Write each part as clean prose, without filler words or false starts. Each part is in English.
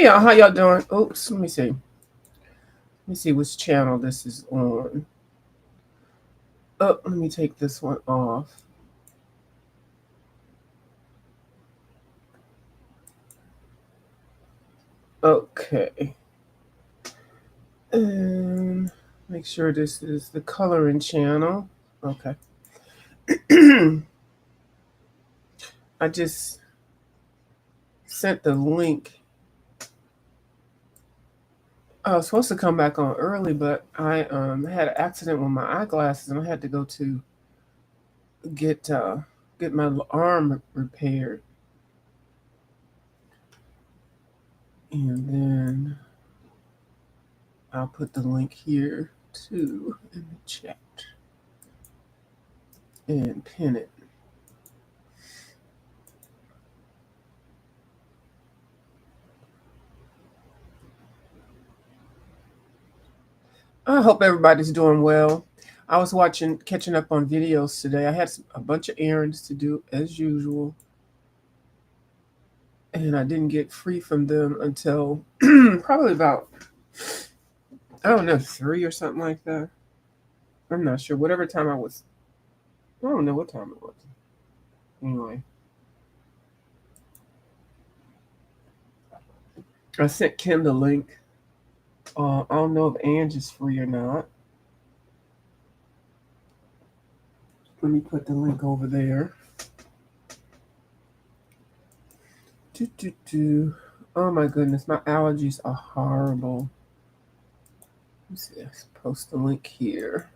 Hey y'all, how y'all doing? Oops, let me see. Let me see which channel this is on. Oh, let me take this one off. Okay. And make sure this is the coloring channel. Okay. I just sent the link. I was supposed to come back on early, but I had an accident with my eyeglasses and I had to go to get get my arm repaired. And then I'll put the link here too in the chat and pin it. I hope everybody's doing well. I was catching up on videos today. I had a bunch of errands to do as usual, and I didn't get free from them until probably about, I don't know, 3 or something like that. I'm not sure. Whatever time I don't know what time it was. Anyway, I sent Kim the link. I don't know if Ange is free or not. Let me put the link over there. Oh my goodness, my allergies are horrible. Let's see, let's post the link here.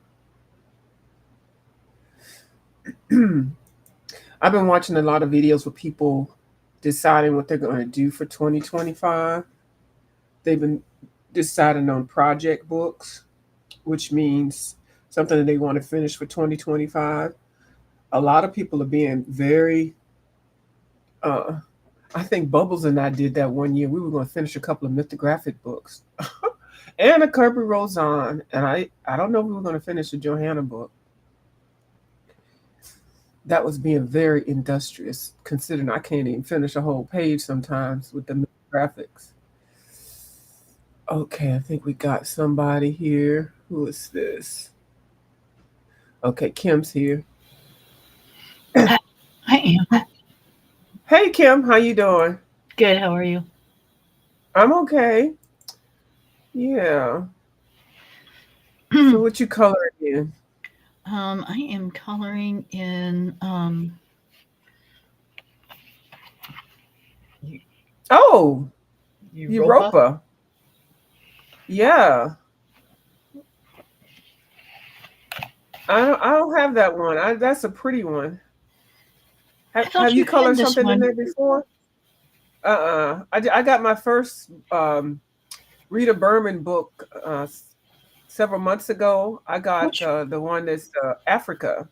I've been watching a lot of videos with people deciding what they're going to do for 2025. They've been deciding on project books, which means something that they want to finish for 2025. A lot of people are being very, I think Bubbles and I did that one year. We were going to finish a couple of mythographic books and a Kirby Roseanne. And I don't know if we were going to finish a Johanna book. That was being very industrious, considering I can't even finish a whole page sometimes with the graphics. Okay, I think we got somebody here. Who is this? Okay, Kim's here. I am. Hey Kim, how you doing? Good. How are you? I'm okay. Yeah. So what you coloring in? I am coloring in Oh, Europa. Europa. Yeah. I don't have that one. That's a pretty one. I Have thought you you had colored this something in one. there before? I got my first Rita Berman book several months ago. I got Which? the one that's Africa.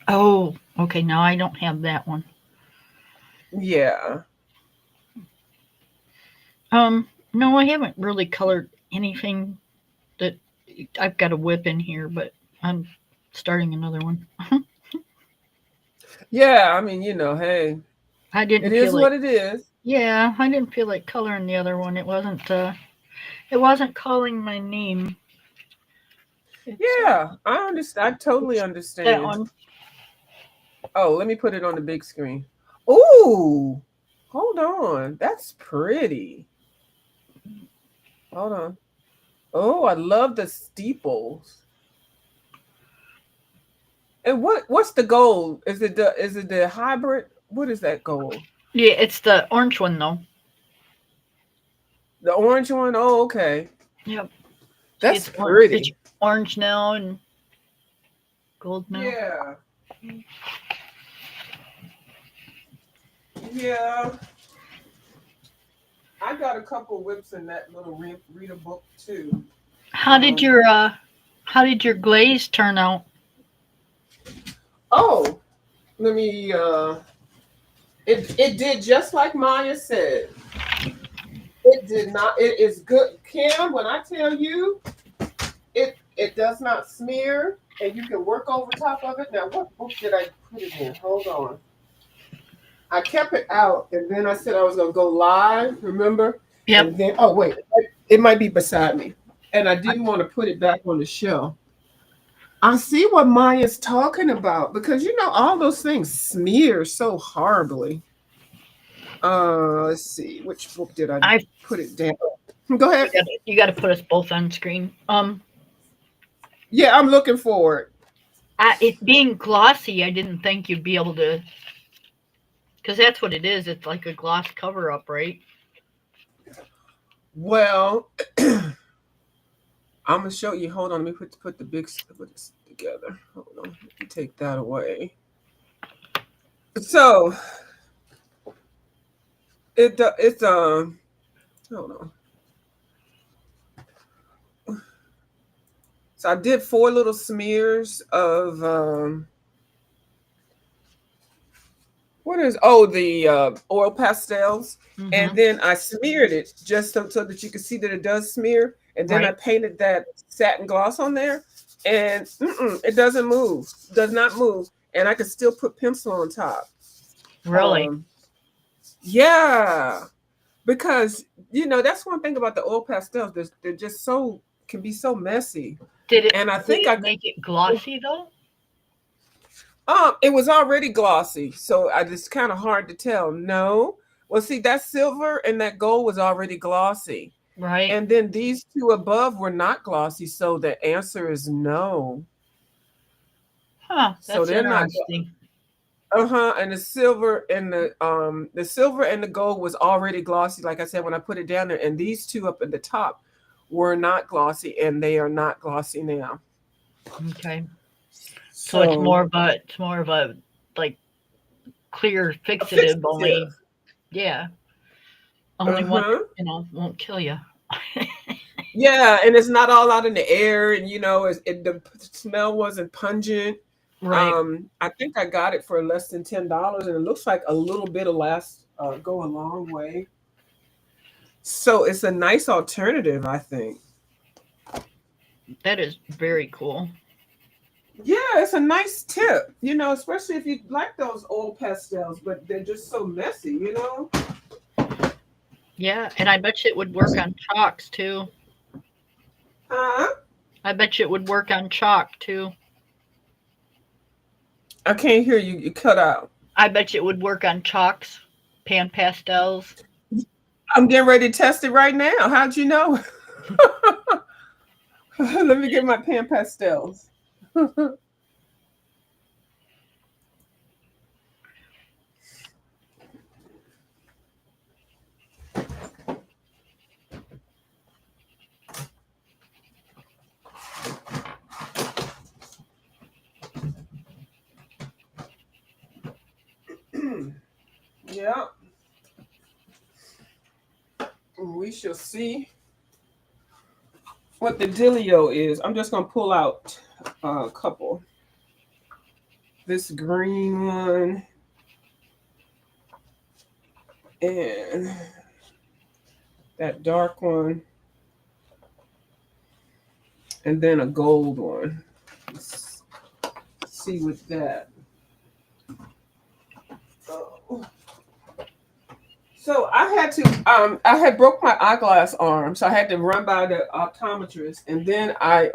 Oh, okay. Now I don't have that one. Yeah. No, I haven't really colored anything that I've got a whip in here, but I'm starting another one. Yeah, I mean, hey, I it didn't feel is like. what it is. Yeah, I didn't feel like coloring the other one. It wasn't. It wasn't calling my name. It's Yeah, I understand. I totally it's that understand. one. Oh, let me put it on the big screen. Ooh, hold on. That's pretty. Hold on. Oh, I love the steeples. And what's the gold? Is it the hybrid? What is that gold? Yeah, it's the orange one though. The orange one? Oh, okay. Yep. See, That's it's orange. It's pretty. orange now and gold now. Yeah. Yeah. I got a couple whips in that little reader book too. How did Um. your uh how did your glaze turn out? Oh, let me. It did just like Maya said. It did not. It is good, Kim. When I tell you, it does not smear, and you can work over top of it. Now, what book did I put it in? Hold on. I kept it out, and then I said I was gonna go live. Remember? Yep. And then, oh wait, it might be beside me. And I didn't want to put it back on the shelf. I see what Maya's talking about because all those things smear so horribly. Let's see, which book did I I put it down? Go ahead. you got to put us both on screen. Yeah, I'm looking forward. It being glossy, I didn't think you'd be able to, because that's what it is. It's like a gloss cover up, right? Well, I'm gonna show you. Hold on, let me put the big put this together. Hold on, let me take that away. So it's hold on. So I did 4 little smears of what is the oil pastels, and then I smeared it just so that you can see that it does smear, and then I Right. painted that satin gloss on there, and it doesn't move, does not move, and I can still put pencil on top. Really? Yeah, because that's one thing about the oil pastels. They're just can be so messy, Did it and I did think it make it glossy though? it was already glossy, so it's kind of hard to tell. No, well, see, that silver and that gold was already glossy, Right. and then these two above were not glossy, so the answer is no. Huh. So That's they're not. interesting. And the silver and the gold was already glossy, like I said when I put it down there, and these two up at the top were not glossy, and they are not glossy now. Okay. So So it's more of a like clear a fixative only. fixative. Yeah. Only one Uh-huh. won't kill you. Yeah, and it's not all out in the air, and the smell wasn't pungent. Right. I think I got it for less than $10, and it looks like a little bit of last go a long way. So it's a nice alternative, I think. That is very cool. Yeah, it's a nice tip, especially if you like those old pastels, but they're just so messy. Yeah, and I bet you it would work on chalks too. Uh, I bet you it would work on chalk too. I can't hear you. You cut out. I bet you it would work on chalks, pan pastels. I'm getting ready to test it right now. How'd you know? Let me get my pan pastels. Yeah. We shall see what the dealio is. I'm just gonna pull out a couple. This green one and that dark one, and then a gold one. Let's see with that. Oh. So I had broke my eyeglass arm, so I had to run by the optometrist, and then I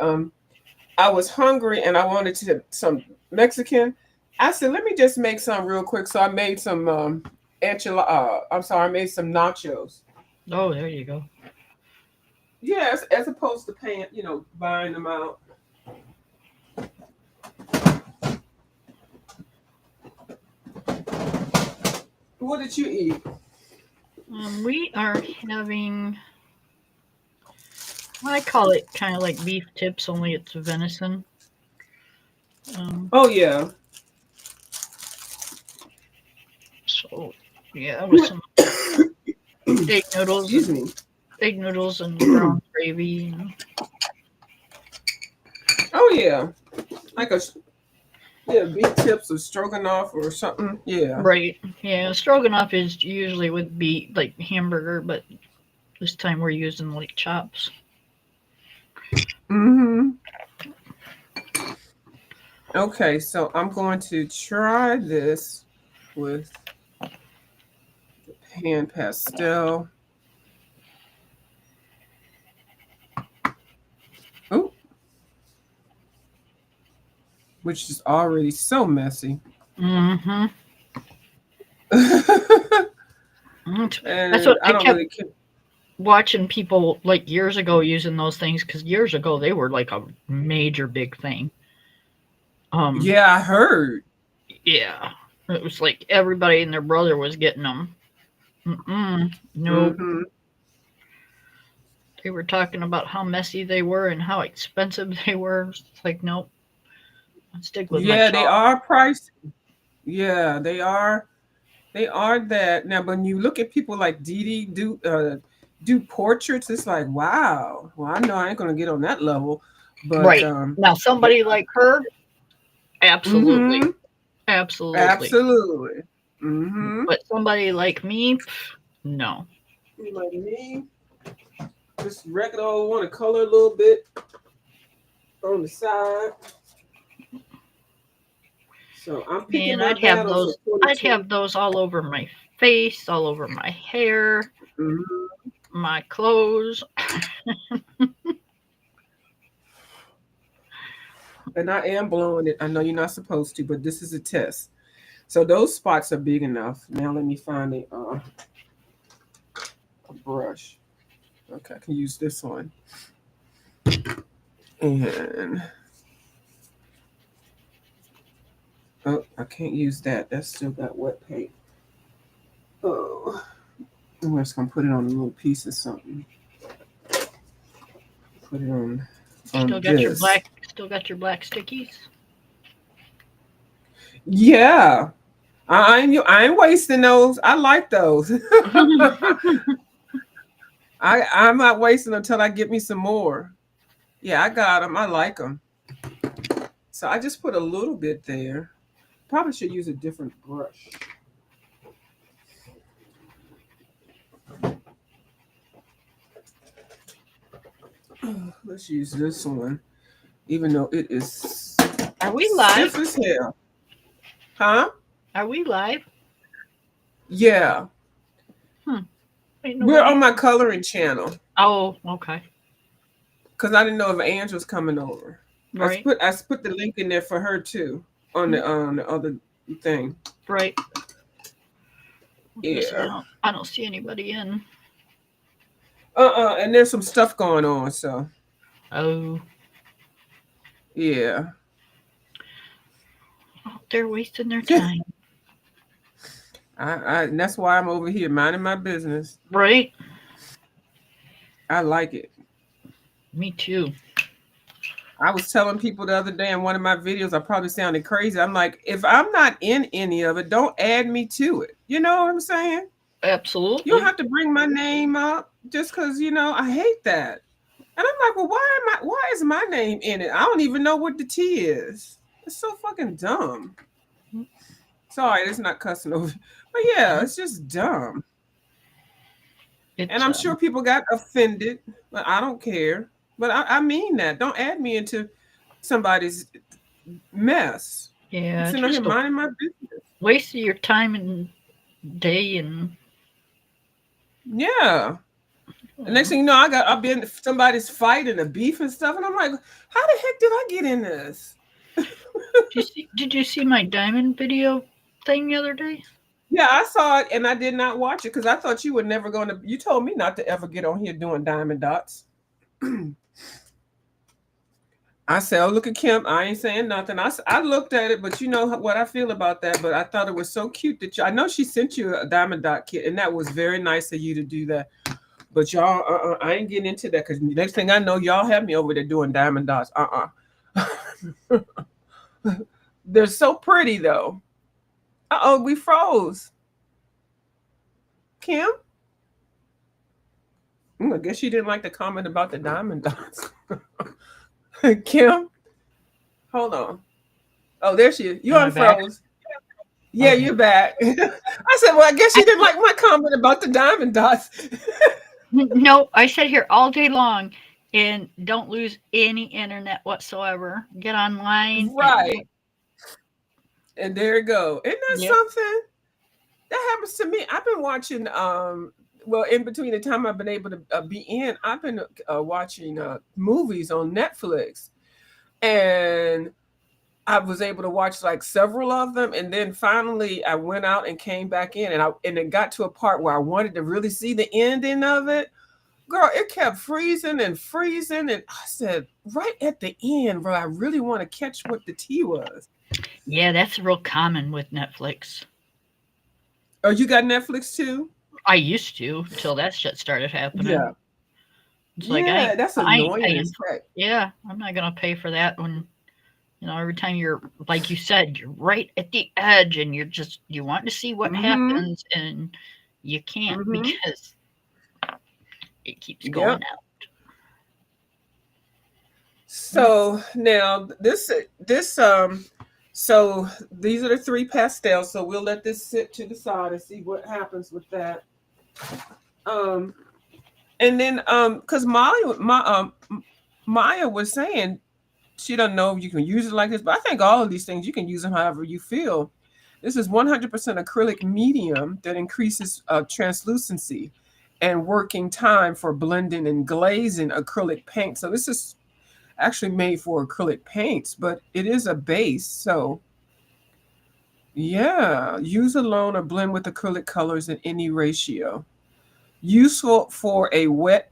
was hungry and I wanted some Mexican. I said, let me just make some real quick. So I made some I made some nachos. Oh, there you go. Yes, as opposed to paying, buying them out. What did you eat? We are having, I call it kind of like beef tips, only it's venison. Oh yeah. So yeah, with some egg noodles Excuse and me. brown gravy. Oh yeah, like beef tips or stroganoff or something. Yeah. Right. Yeah, stroganoff is usually with beef, like hamburger, but this time we're using like chops. Mm-hmm. Okay, so I'm going to try this with the pan pastel. which is already so messy. Mm-hmm. That's And what I I don't kept really care. watching people like years ago using those things because years ago they were like a major big thing. Yeah, I heard. Yeah, it was like everybody and their brother was getting them. Nope. Hmm. They were talking about how messy they were and how expensive they were. It's like, nope, I'll stick with my Yeah, they chalk. are pricey. Yeah, they are. They are that. Now, when you look at people like Dee Dee do portraits, it's like, wow. Well, I know I ain't gonna get on that level, but Right. Now, somebody like her, absolutely. mm-hmm, Absolutely. absolutely. Mm-hmm. But somebody like me, no. Like me, just regular old want to color a little bit on the side. So I'm picking Man, my battles for I'd 22. have those all over my face, all over my hair, Mm-hmm. my clothes. And I am blowing it. I know you're not supposed to, but this is a test. So those spots are big enough. Now let me find a brush. Okay, I can use this one. And oh, I can't use that. That's still got wet paint. Oh, I'm just gonna put it on a little piece of something. Put it on this. Still got your black stickies? Yeah, I ain't wasting those. I like those. I'm not wasting until I get me some more. Yeah, I got them. I like them. So I just put a little bit there. Probably should use a different brush. Let's use this one, even though it is Are we stiff live? as hell. Huh? Are we live? Yeah. Ain't We're nobody. on my coloring channel Oh, okay. because I didn't know if Ange was coming over. Right. I put the link in there for her too on the other thing. Right. Yeah. I don't see anybody in. And there's some stuff going on, so Oh, yeah. they're wasting their time. And that's why I'm over here minding my business. Right? I like it. Me too. I was telling people the other day in one of my videos, I probably sounded crazy. I'm like, if I'm not in any of it, don't add me to it. You know what I'm saying? You don't Absolutely. have to bring my name up just because, I hate that. And I'm like, well, why is my name in it? I don't even know what the T is. It's so fucking dumb. Sorry, it's not cussing over. But yeah, it's just dumb. And It's I'm sure people got offended, but I don't care. But I mean that. Don't add me into somebody's mess. I'm yeah, it's sitting here just a minding my business. waste of your time and day and Yeah. The next thing you know, I've been somebody's fighting a beef and stuff, and I'm like, how the heck did I get in this? did you see my diamond video thing the other day? Yeah, I saw it and I did not watch it because I thought you were never going to. You told me not to ever get on here doing diamond dots. I said, "Oh, look at Kim. I ain't saying nothing." I looked at it, but you know what I feel about that. But I thought it was so cute that I know she sent you a diamond dot kit, and that was very nice of you to do that. But y'all, I ain't getting into that because next thing I know, y'all have me over there doing diamond dots. They're so pretty though. Oh, we froze. Kim? I guess she didn't like the comment about the diamond dots. Kim? Hold on. Oh, there she is. You Am I back? unfroze. Yeah, Okay. you're back. I said, well, I guess you didn't like my comment about the diamond dots. No, I sit here all day long and don't lose any internet whatsoever. Get online. Right. And there you go. Isn't that Yep. something? That happens to me. I've been watching, well, in between the time I've been able to be in, I've been watching movies on Netflix. And I was able to watch like several of them, and then finally I went out and came back in, and it got to a part where I wanted to really see the ending of it. Girl, it kept freezing and freezing, and I said, right at the end, bro, I really want to catch what the tea was. Yeah, that's real common with Netflix. Oh, you got Netflix too? I used to till that shit started happening. Yeah, It's like yeah, that's I ain't annoying paying as for. heck. Yeah, I'm not gonna pay for that when every time you're like you said, you're right at the edge and you want to see what Mm-hmm. happens and you can't Mm-hmm. because it keeps going Yep. out. Yep. So now so these are the three pastels. So we'll let this sit to the side and see what happens with that. Um, and then because Maya was saying she doesn't know if you can use it like this, but I think all of these things you can use them however you feel. This is 100% acrylic medium that increases translucency and working time for blending and glazing acrylic paint. So this is actually made for acrylic paints, but it is a base. So yeah, use alone or blend with acrylic colors in any ratio. Useful for a wet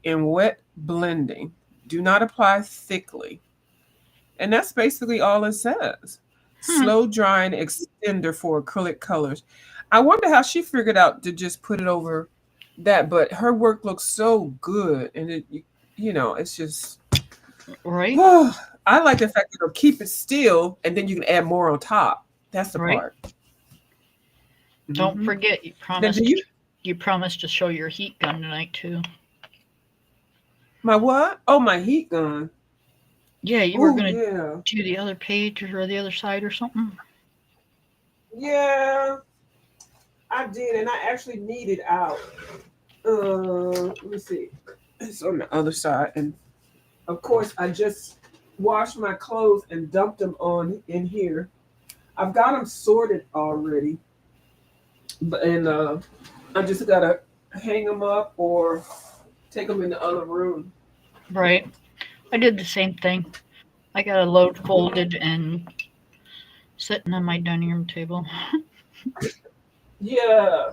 blending. Do not apply thickly. And that's basically all it says. Hmm. Slow drying extender for acrylic colors. I wonder how she figured out to just put it over that, but her work looks so good, and it's just Right? oh, I like the fact that it'll keep it still, and then you can add more on top. That's the Right? part. Don't Hmm. forget Now, do you you promised to show your heat gun tonight too. my what? Oh, my heat gun. Yeah, you were Oh gonna yeah, do the other page or the other side or something. yeah. I did, and I actually need it out. Let me see. It's on the other side, and of course, I just washed my clothes and dumped them on in here. I've got them sorted already, but and I just gotta hang them up or take them in the other room. Right. I did the same thing. I got a load folded and sitting on my dining room table. Yeah,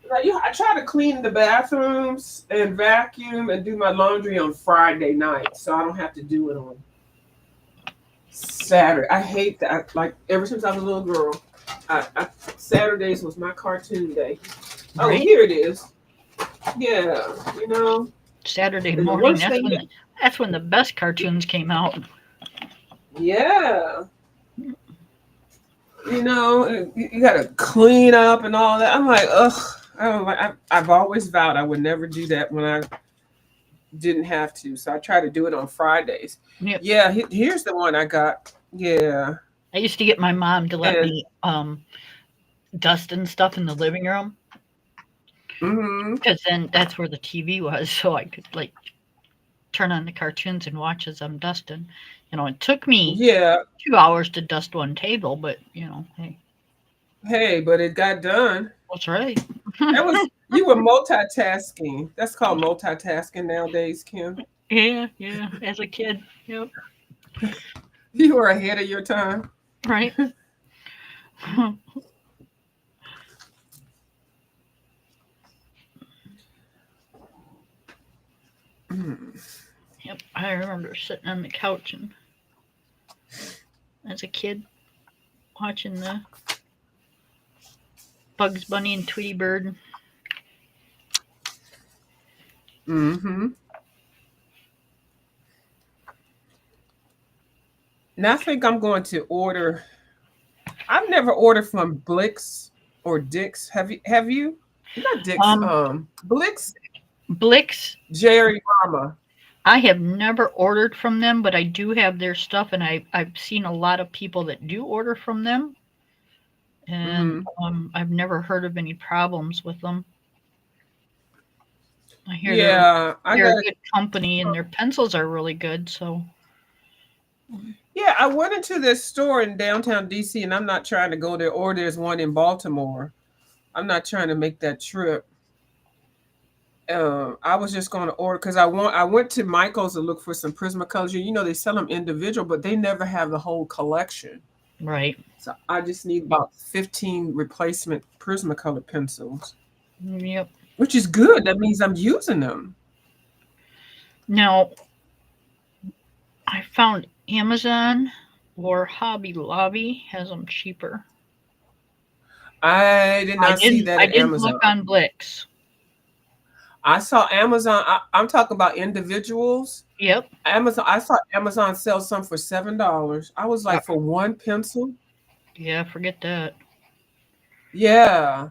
like, yeah. I try to clean the bathrooms and vacuum and do my laundry on Friday night, so I don't have to do it on Saturday. I hate that. Like ever since I was a little girl, Saturdays was my cartoon day. Oh, Right? here it is. Yeah, you know, Saturday and the morning. worst thing that, That's when the best cartoons came out. yeah, you gotta clean up and all that. I'm like, ugh. I don't like. I've always vowed I would never do that when I didn't have to. So I try to do it on Fridays. Yep. Yeah, here's the one I got. Yeah, I used to get my mom to let and me dust and stuff in the living room mm-hmm, because then that's where the TV was, so I could like turn on the cartoons and watch as I'm dusting. It took me yeah. 2 hours to dust one table, but hey, Hey, but it got done. that's right. That was you were multitasking. That's called multitasking nowadays, Kim. Yeah, yeah. As a kid, yep, You were ahead of your time. right. Mm. Yep, I remember sitting on the couch and as a kid watching the Bugs Bunny and Tweety Bird. Mm-hmm. Now I think I'm going to order. I've never ordered from Blix or Dix. Have you? Have you? Not Dix. Um, Blix. Blix, Jerry Mama. I have never ordered from them, but I do have their stuff, and I've seen a lot of people that do order from them, and Mm-hmm. I've never heard of any problems with them. I hear Yeah, I they're a got. good company, and their pencils are really good. So, Yeah, I went into this store in downtown DC, and I'm not trying to go there. Or there's one in Baltimore. I'm not trying to make that trip. I was just going to order because I went to Michael's to look for some Prismacolors. You know they sell them individual, but they never have the whole collection. Right. So I just need about 15 replacement Prismacolor pencils, Yep. which is good. That means I'm using them. Now, I found Amazon or Hobby Lobby has them cheaper. I did I not see didn't that I at didn't Amazon. look on Blix. I saw Amazon. I'm talking about individuals. Yep. Amazon. I saw Amazon sell some for $7. I was Uh, like, for one pencil. yeah, forget that. Yeah,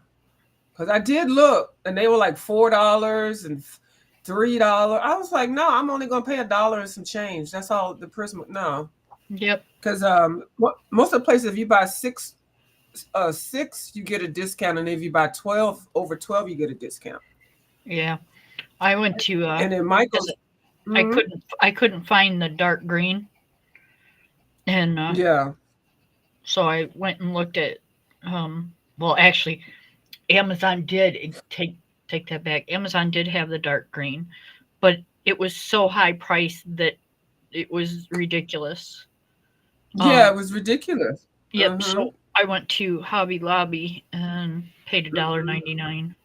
because I did look, and they were like $4 and $3. I was like, no, I'm only gonna pay $1 and some change. That's all the Prisma. No, Yep. because most of the places, if you buy six, you get a discount, and if you buy 12 over 12, you get a discount. Yeah. I went to And then 'cause Michael's. Mhm. I couldn't find the dark green, and Yeah. so I went and looked at well, actually Amazon did take that back. Amazon did have the dark green, but it was so high priced that it was ridiculous. Yeah, Um, it was ridiculous. yep. Mm-hmm. So I went to Hobby Lobby and paid $1.99.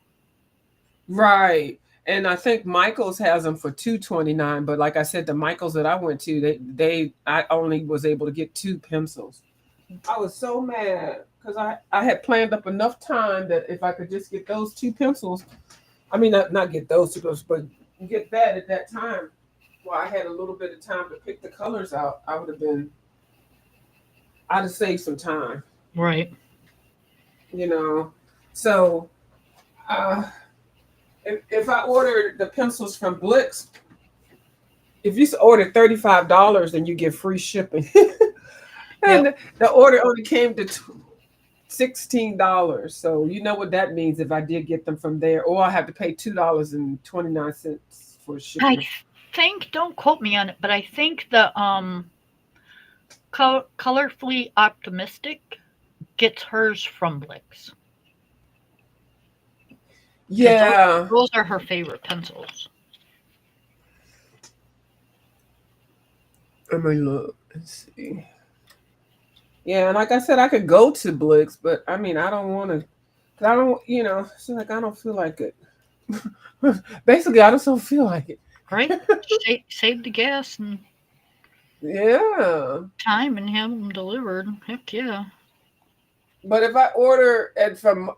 Right. And I think Michael's has them for $2.29. But like I said, the Michael's that I went to, I only was able to get two pencils. I was so mad because I had planned up enough time that if I could just get those two pencils, I mean not get those two pencils, but get that at that time. While I had a little bit of time to pick the colors out, I'd have saved some time, Right. you know. So uh if I ordered the pencils from Blix, if you order $35, then you get free shipping. Yep. And the order only came to $16. So you know what that means if I did get them from there, or I have to pay $2.29 for I shipping. think, don't quote me on it, but I think the colorfully optimistic gets hers from Blix because Yeah. those are her favorite pencils. Let me look. Let's see. Yeah, and like I said, I could go to Blix, but I mean, I don't want to. I don't, it's like I don't feel like it. Basically, I just don't feel like it. Right? Save the gas and Yeah. time and have them delivered. Heck yeah. But if I order it from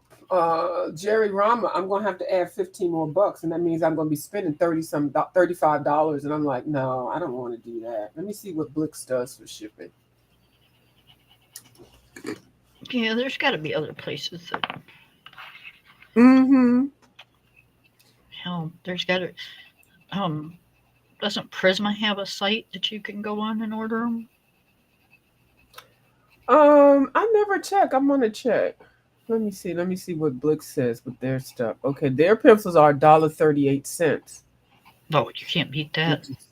Jerry Rama, I'm gonna have to add 15 more bucks, and that means I'm gonna be spending $35. And I'm like, no, I don't want to do that. Let me see what Blix does for shipping. Yeah, there's got to be other places that Mm-hmm. hell. There's got to doesn't Prisma have a site that you can go on and order them? I never check. I'm gonna check. Let me see. Let me see what Blix says with their stuff. Okay, their pencils are $1.38. No, you can't beat that. Which is,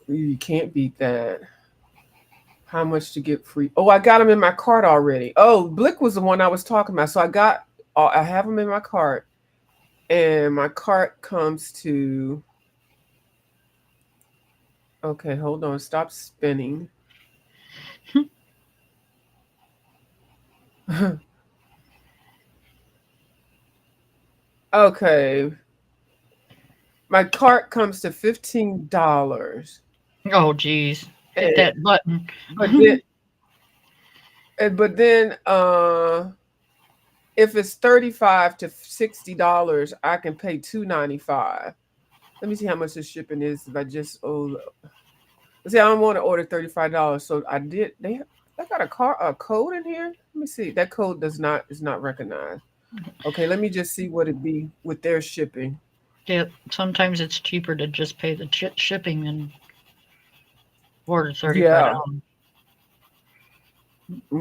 you can't beat that. How much to get free? Oh, I got them in my cart already. Oh, Blick was the one I was talking about. So I have them in my cart, and my cart comes to. Okay, hold on. Stop spinning. Okay, my cart comes to $15. Oh, geez. Hit And, that button. but then, but then, if it's $35 to $60, I can pay $2.95. Let me see how much the shipping is. If I just see, I don't want to order $35, so I did. They got a code in here. Let me see. That code is not recognized. Okay, let me just see what it be with their shipping. Yep. Sometimes it's cheaper to just pay the shipping than order Yeah, $35.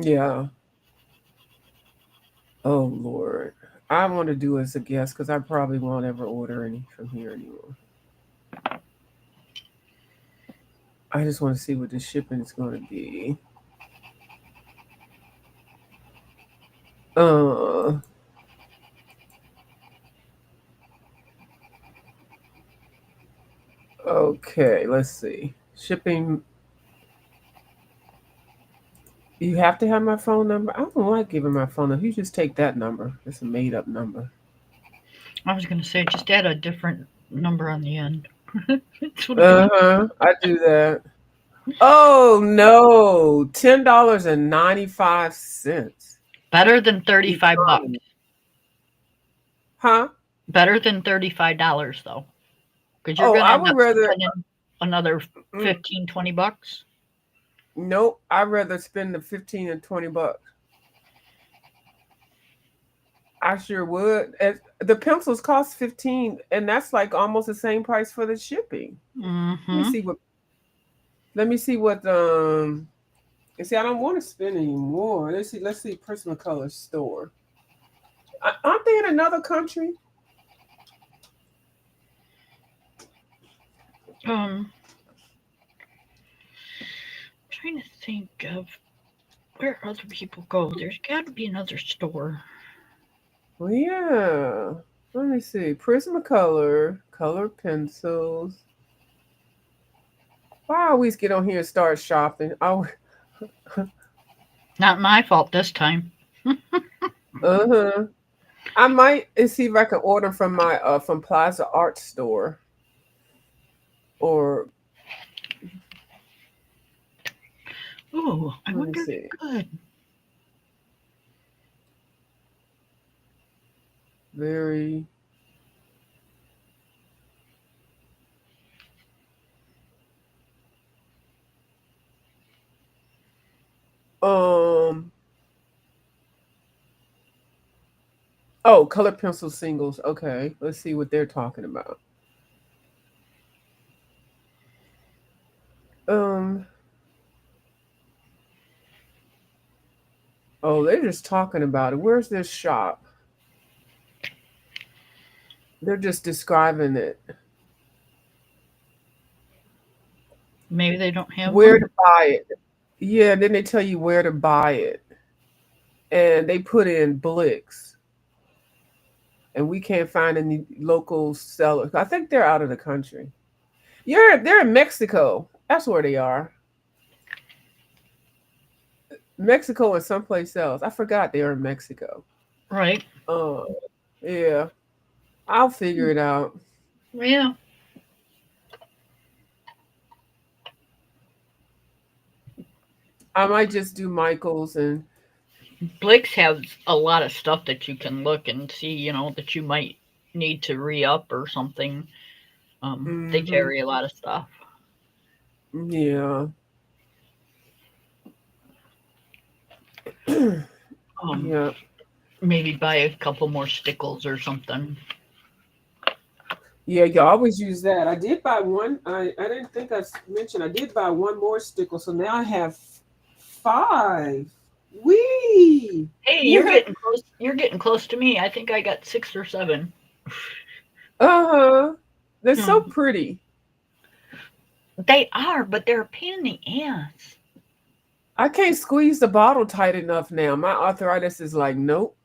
yeah. Oh Lord, I want to do as a guest because I probably won't ever order any from here anymore. I just want to see what the shipping is going to be. Uh, Okay, let's see. Shipping. You have to have my phone number. I don't like giving my phone number. You just take that number. It's a made up number. I was gonna say just add a different number on the end. That's what I Uh huh. I do that. Oh no, $10.95. better than 35 bucks. Economy. Huh? Better than $35 though. Because you're Oh, gonna I end would up rather. spending another Mm, 15, 20 bucks. nope. I'd rather spend the 15 and $20. I sure would. The pencils cost 15, and that's like almost the same price for the shipping. Let me Mm-hmm. see what. Let me see what. You see, I don't want to spend any more. Let's see. Let's see. Prismacolor store. Aren't they in another country? Um, trying to think of where other people go. There's got to be another store. Well, yeah. Let me see. Prismacolor, color pencils. Why I always get on here and start shopping? Oh, Not my fault this time. uh-huh. I might see if I can order from my from Plaza Art Store or Ooh, I let me wonder if you see. could. Very um oh, color pencil singles. Okay, let's see what they're talking about. Um oh, they're just talking about it. Where's this shop? They're just describing it. Maybe they don't have Where one. to buy it. Yeah, then they tell you where to buy it. And they put in Blix, and we can't find any local sellers. I think they're out of the country. They're in Mexico. That's where they are. Mexico and someplace else. I forgot they are in Mexico. Right. Uh, yeah, I'll figure it out. Yeah. I might just do Michaels and Blix has a lot of stuff that you can look and see, that you might need to re up or something. They hmm carry a lot of stuff. yeah, Um, yeah, maybe buy a couple more stickles or something. yeah. You always use that. I did buy one. I didn't think mentioned. I did buy one more stickle, so now I have five. Wee. Hey, you're uh getting close. You're getting close to me. I think I got 6 or 7. huh. They're so Um, pretty. they are, but they're a pain in the ass. I can't squeeze the bottle tight enough now. My arthritis is like, nope.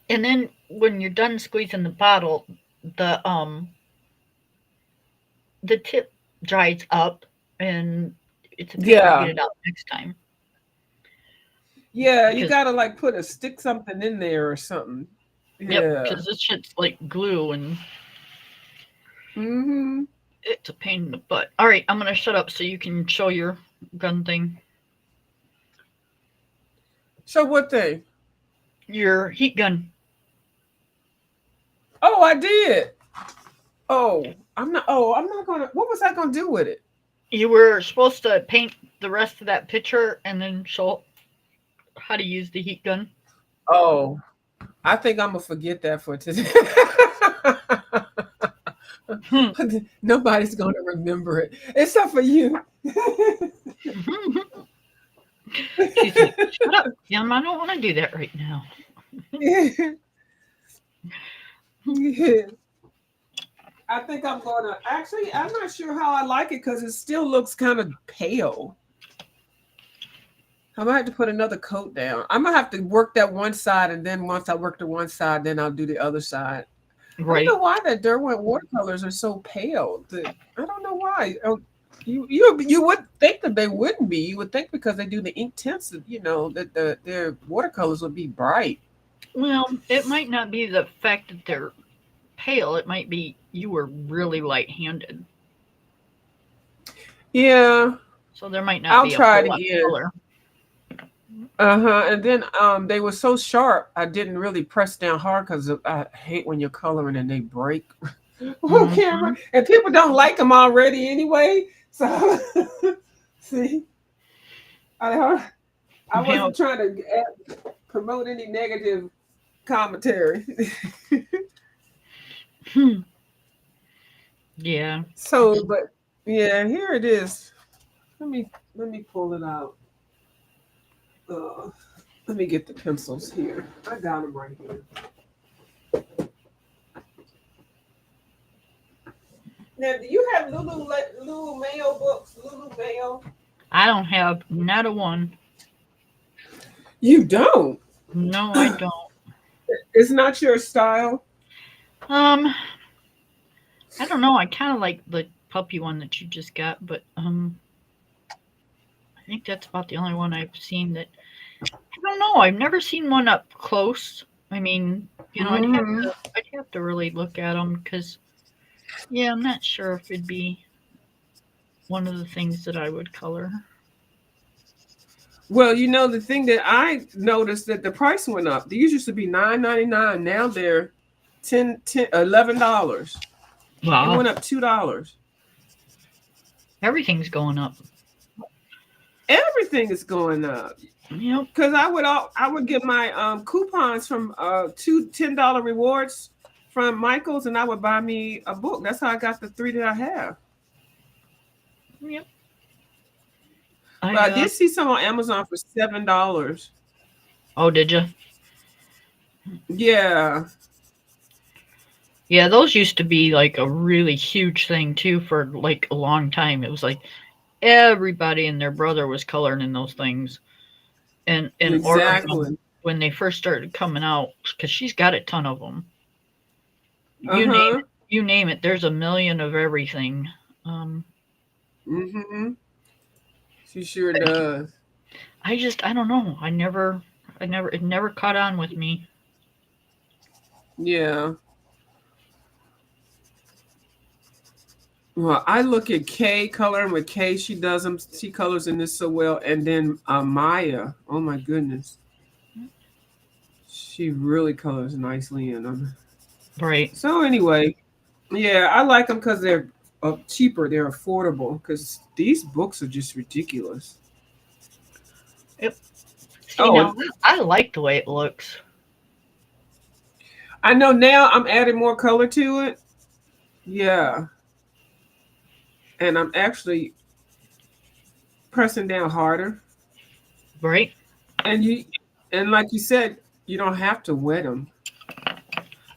And then when you're done squeezing the bottle, the um the tip dries up, and it's a pain to get Yeah. it out next time Yeah, you because gotta like put a stick something in there or something. yep, Yeah. because this shit's like glue and Mm-hmm. it's a pain in the butt. All right, I'm gonna shut up so you can show your gun thing, So what thing? your heat gun. Oh, I did. I'm not gonna what was I gonna do with it? You were supposed to paint the rest of that picture and then show how to use the heat gun. Oh, I think I'm gonna forget that for today. Nobody's gonna remember it except for you. She's like, shut up, Kim. I don't want to do that right now. I think I'm gonna actually. I'm not sure how I like it because it still looks kind of pale. I might have to put another coat down. I'm gonna have to work that one side, and then once I work the one side, then I'll do the other side. I don't Right. know why that Derwent watercolors are so pale. I don't know why. You would think that they wouldn't be. You would think because they do the ink tints, that their watercolors would be bright. Well, it might not be the fact that they're pale. It might be you were really light-handed, Yeah, so there might not I'll be a try it whole lot of again. color. And then they were so sharp. I didn't really press down hard because I hate when you're coloring and they break on camera, Mhm. and people don't like them already anyway. So see, I I Yeah. wasn't trying to promote any negative commentary. Hmm. Yeah. So, but yeah, here it is. Let me pull it out. Uh, Let me get the pencils here. I got them right here. Now, do you have Lulu Mayo books? Lulu Mayo? I don't have not a one. You don't. No, I don't. It's not your style. Um, I don't know. I kind of like the puppy one that you just got, but I think that's about the only one I've seen that. I don't know. I've never seen one up close. I mean, Hmm. I'd have to really look at them because, yeah, I'm not sure if it'd be one of the things that I would color. Well, the thing that I noticed that the price went up. These used to be $9.99. Now they're $11. It Wow, went up $2. everything's going up. Everything is going up. Yep. Because I would get my coupons from two $10 rewards from Michaels, and I would buy me a book. That's how I got the three that I have. Yep. But I I did see some on Amazon for $7. Oh, did you? Yeah. Yeah, those used to be like a really huge thing too for like a long time. It was like everybody and their brother was coloring in those things and ordering them Exactly. when they first started coming out because she's got a ton of them. You name Uh-huh. it, you name it. There's a million of everything. Mm-hmm. She sure does. I don't know. It never caught on with me. Yeah. Well, I look at Kay coloring with Kay. She does them. She colors in this so well. And then Maya. Oh my goodness. She really colors nicely in them. Right. So anyway, yeah, I like them because they're cheaper. They're affordable. Because these books are just ridiculous. Yep. See Oh, now, and I like the way it looks. I know now I'm adding more color to it. Yeah, and I'm actually pressing down harder. Right. And like you said, you don't have to wet them.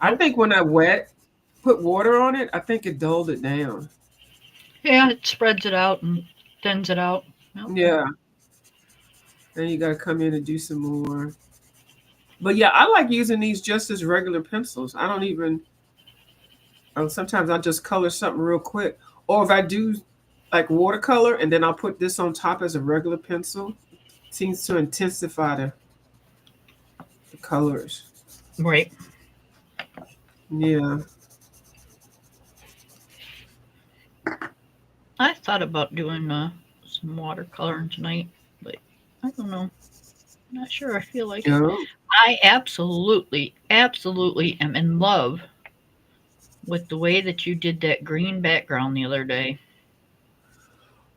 I Nope. think when I put water on it, I think it dulled it down. Yeah, it spreads it out and thins it out. Yep. Yeah, then you got to come in and do some more. But yeah, I like using these just as regular pencils. I don't even. Sometimes I'll just color something real quick, or if I do like watercolor, and then I'll put this on top as a regular pencil. Seems to intensify the colors. Right. Yeah. I thought about doing some watercoloring tonight, but I don't know. Not sure. I feel like it. Oh. I absolutely, absolutely am in love with the way that you did that green background the other day.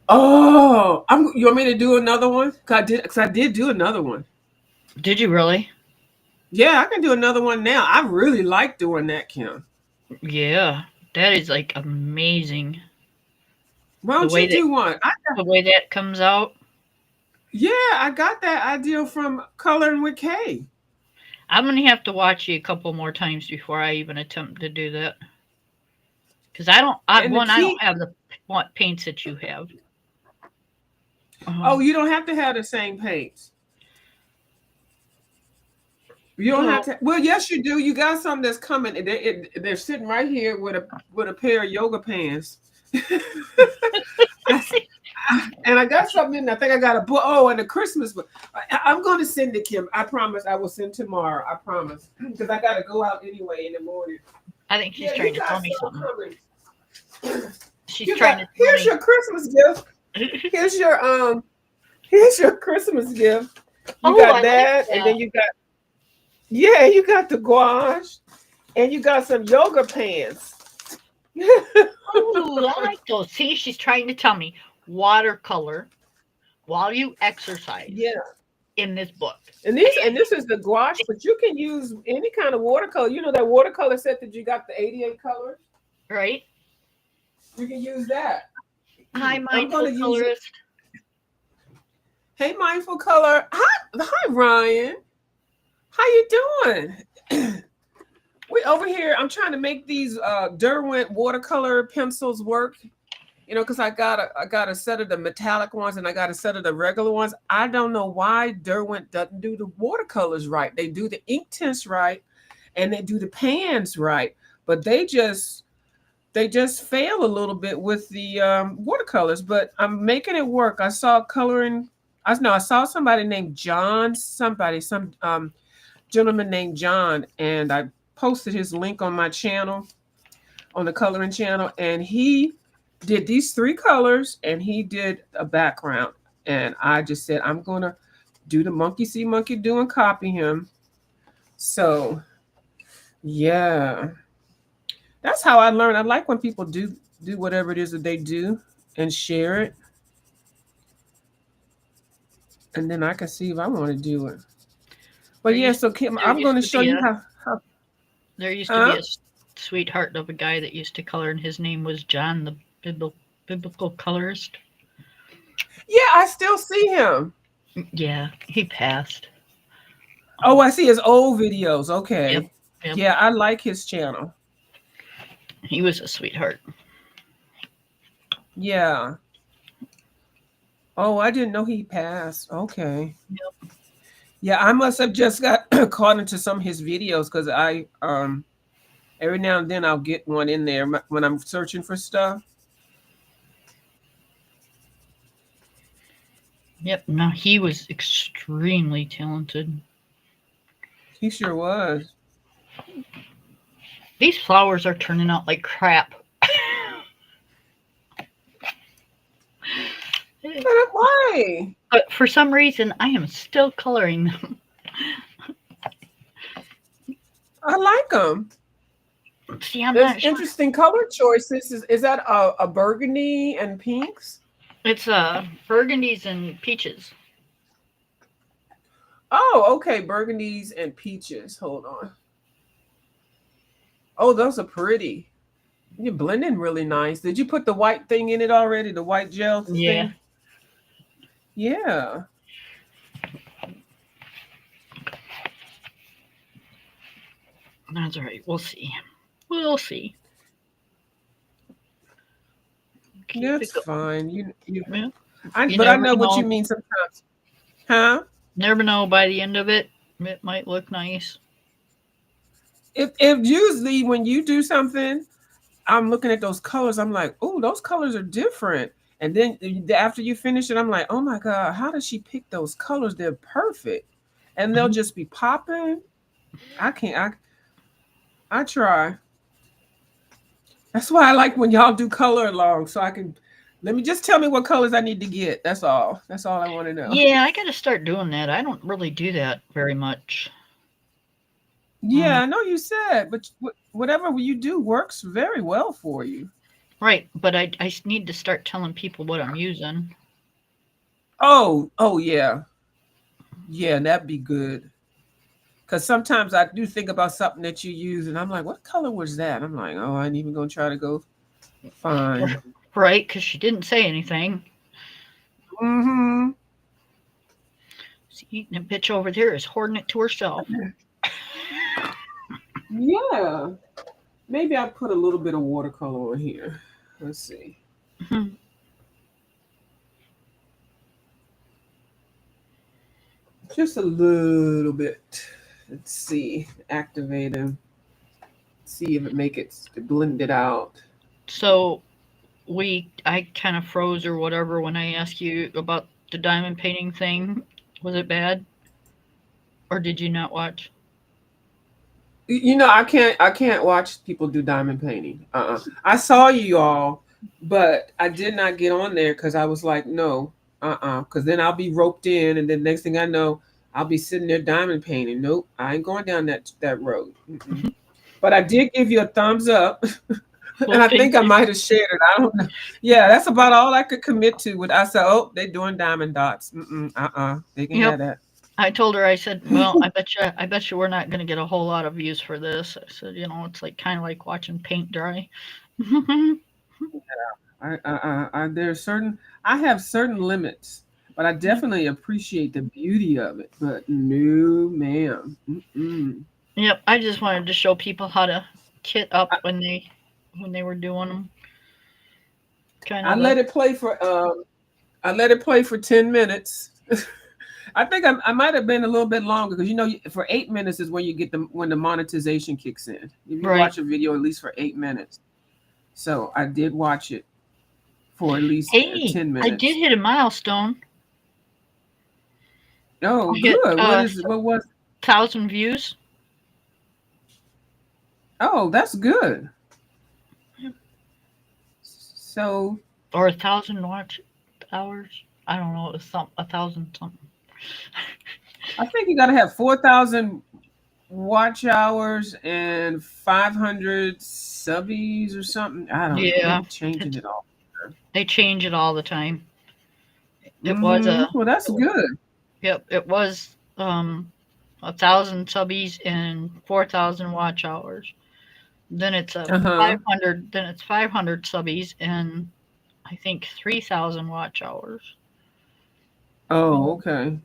Oh, you want me to do another one? Cause I did do another one. Did you really? Yeah, I can do another one now. I really like doing that, Kim. Yeah, that is like amazing. Why The don't way you that do one? comes out. Yeah, I got that idea from Coloring with Kay. I'm gonna have to watch you a couple more times before I even attempt to do that. Because I don't. And the I key, don't have the paints that you have. oh, Um, you don't have to have the same paints. You don't have No. to. Well, yes, you do. You got something that's coming. And they're sitting right here with a pair of yoga pants. I, and I got something in there. I think I got a book. Oh, and a Christmas book. I'm going to send it, Kim. I promise. I will send tomorrow. I promise. Because I got to go out anyway in the morning. I think she's Yeah, trying you to got tell me something something. coming. She's trying to tell Here's me. your Christmas gift. Here's your Christmas gift. You Oh, got I like that, and then that. you got the gouache, and you got some yoga pants. Oh, I like those. See, she's trying to tell me watercolor while you exercise Yeah. in this book, And this is the gouache, but you can use any kind of watercolor. You know that watercolor set that you got the 88 colors? right? You can use that. Hi, I'm mindful gonna use it. colorist. Hey, mindful color. Hi, Ryan. How you doing? We over here. I'm trying to make these Derwent watercolor pencils work. You know, because I got a set of the metallic ones and I got a set of the regular ones. I don't know why Derwent doesn't do the watercolors right. They do the ink tints right, and they do the pans right, but they just fail a little bit with the watercolors. But I'm making it work. I saw coloring. I saw somebody named John. Some gentleman named John, and I posted his link on my channel, on the coloring channel, and he did these three colors and he did a background. And I just said, I'm gonna do the monkey see monkey do and copy him. So yeah, that's how I learn. I like when people do whatever it is that they do and share it, and then I can see if I want to do it. But There yeah, used so Kim, there I'm going used to to show be you a how there used to be huh? a sweetheart of a guy that used to color, and his name was John, the biblical colorist. Yeah, I still see him. Yeah, he passed. Oh, I see his old videos. Yep, Okay. yep. Yeah, I like his channel. He was a sweetheart. Yeah. Oh, I didn't know he passed. Okay. Yep. Yeah, I must have just got caught into some of his videos because I every now and then I'll get one in there when I'm searching for stuff. Yep. No, he was extremely talented. He sure was. These flowers are turning out like crap. But why? But for some reason, I am still coloring them. I like them. See, I'm There's not sure. interesting color choices. Is that a burgundy and pinks? It's burgundies and peaches. Oh, okay. Burgundies and peaches. Hold on. Oh, those are pretty. You're blending really nice. Did you put the white thing in it already? The white gel Yeah, thing? Yeah. that's all right. We'll see. We'll see. Keep it That's going. fine. Yeah. You But I never know what you know. mean sometimes. Huh? Never know. By the end of it, it might look nice. If usually when you do something, I'm looking at those colors, I'm like, oh, those colors are different. And then after you finish it, I'm like, oh my God, how does she pick those colors? They're perfect. And they'll Mhm. just be popping. I can't I try. That's why I like when y'all do color along. So I can let me just tell me what colors I need to get. That's all. That's all I want to know. Yeah, I got to start doing that. I don't really do that very much. Yeah, I know you said, but whatever you do works very well for you. Right, but I need to start telling people what I'm using. Oh yeah. Yeah, that'd be good. Because sometimes I do think about something that you use, and I'm like, what color was that? I'm like, oh, I ain't even gonna try to go find. Right, because she didn't say anything. Mm-hmm. See, the bitch over there is hoarding it to herself. Yeah. Maybe I'll put a little bit of watercolor on here. Let's see. Mhm. Just a little bit. Let's see. Activate them. See if it make it blend it out. So I kind of froze or whatever when I asked you about the diamond painting thing. Was it bad, or did you not watch? You know, I can't watch people do diamond painting. I saw you all, but I did not get on there because I was like, no, because then I'll be roped in, and then next thing I know, I'll be sitting there diamond painting. Nope, I ain't going down that road. Mm-mm. But I did give you a thumbs up, and Well, I thank think I you. might have shared it. I don't know. Yeah, that's about all I could commit to. With I said, oh, they doing diamond dots. They can Yep. have that. I told her, I said, well, I bet you we're not going to get a whole lot of views for this. I said, it's like kind of like watching paint dry. There's certain I have certain limits, but I definitely appreciate the beauty of it. But no, ma'am. Mm-mm. Yep. I just wanted to show people how to kit up when they were doing them. Kind I of the let it play for 10 minutes. I think I might have been a little bit longer because for 8 minutes is when you get when the monetization kicks in. If you right. watch a video at least for 8 minutes, so I did watch it for at least Hey, 10 minutes. I did hit a milestone. Oh, I hit good. What is it? What was? 1,000 views. Oh, that's good. So Or 1,000 watch hours. I don't know. It was 1,000 something. I think you got to have 4,000 watch hours and 500 subbies or something. I don't know. They Yeah, be changing it's, it all. they change it all the time. It was Well, that's good. yep. It was 1,000 subbies and 4,000 watch hours. Then it's a Uh huh. 500. Then it's 500 subbies and I think 3,000 watch hours. Oh, Um, okay.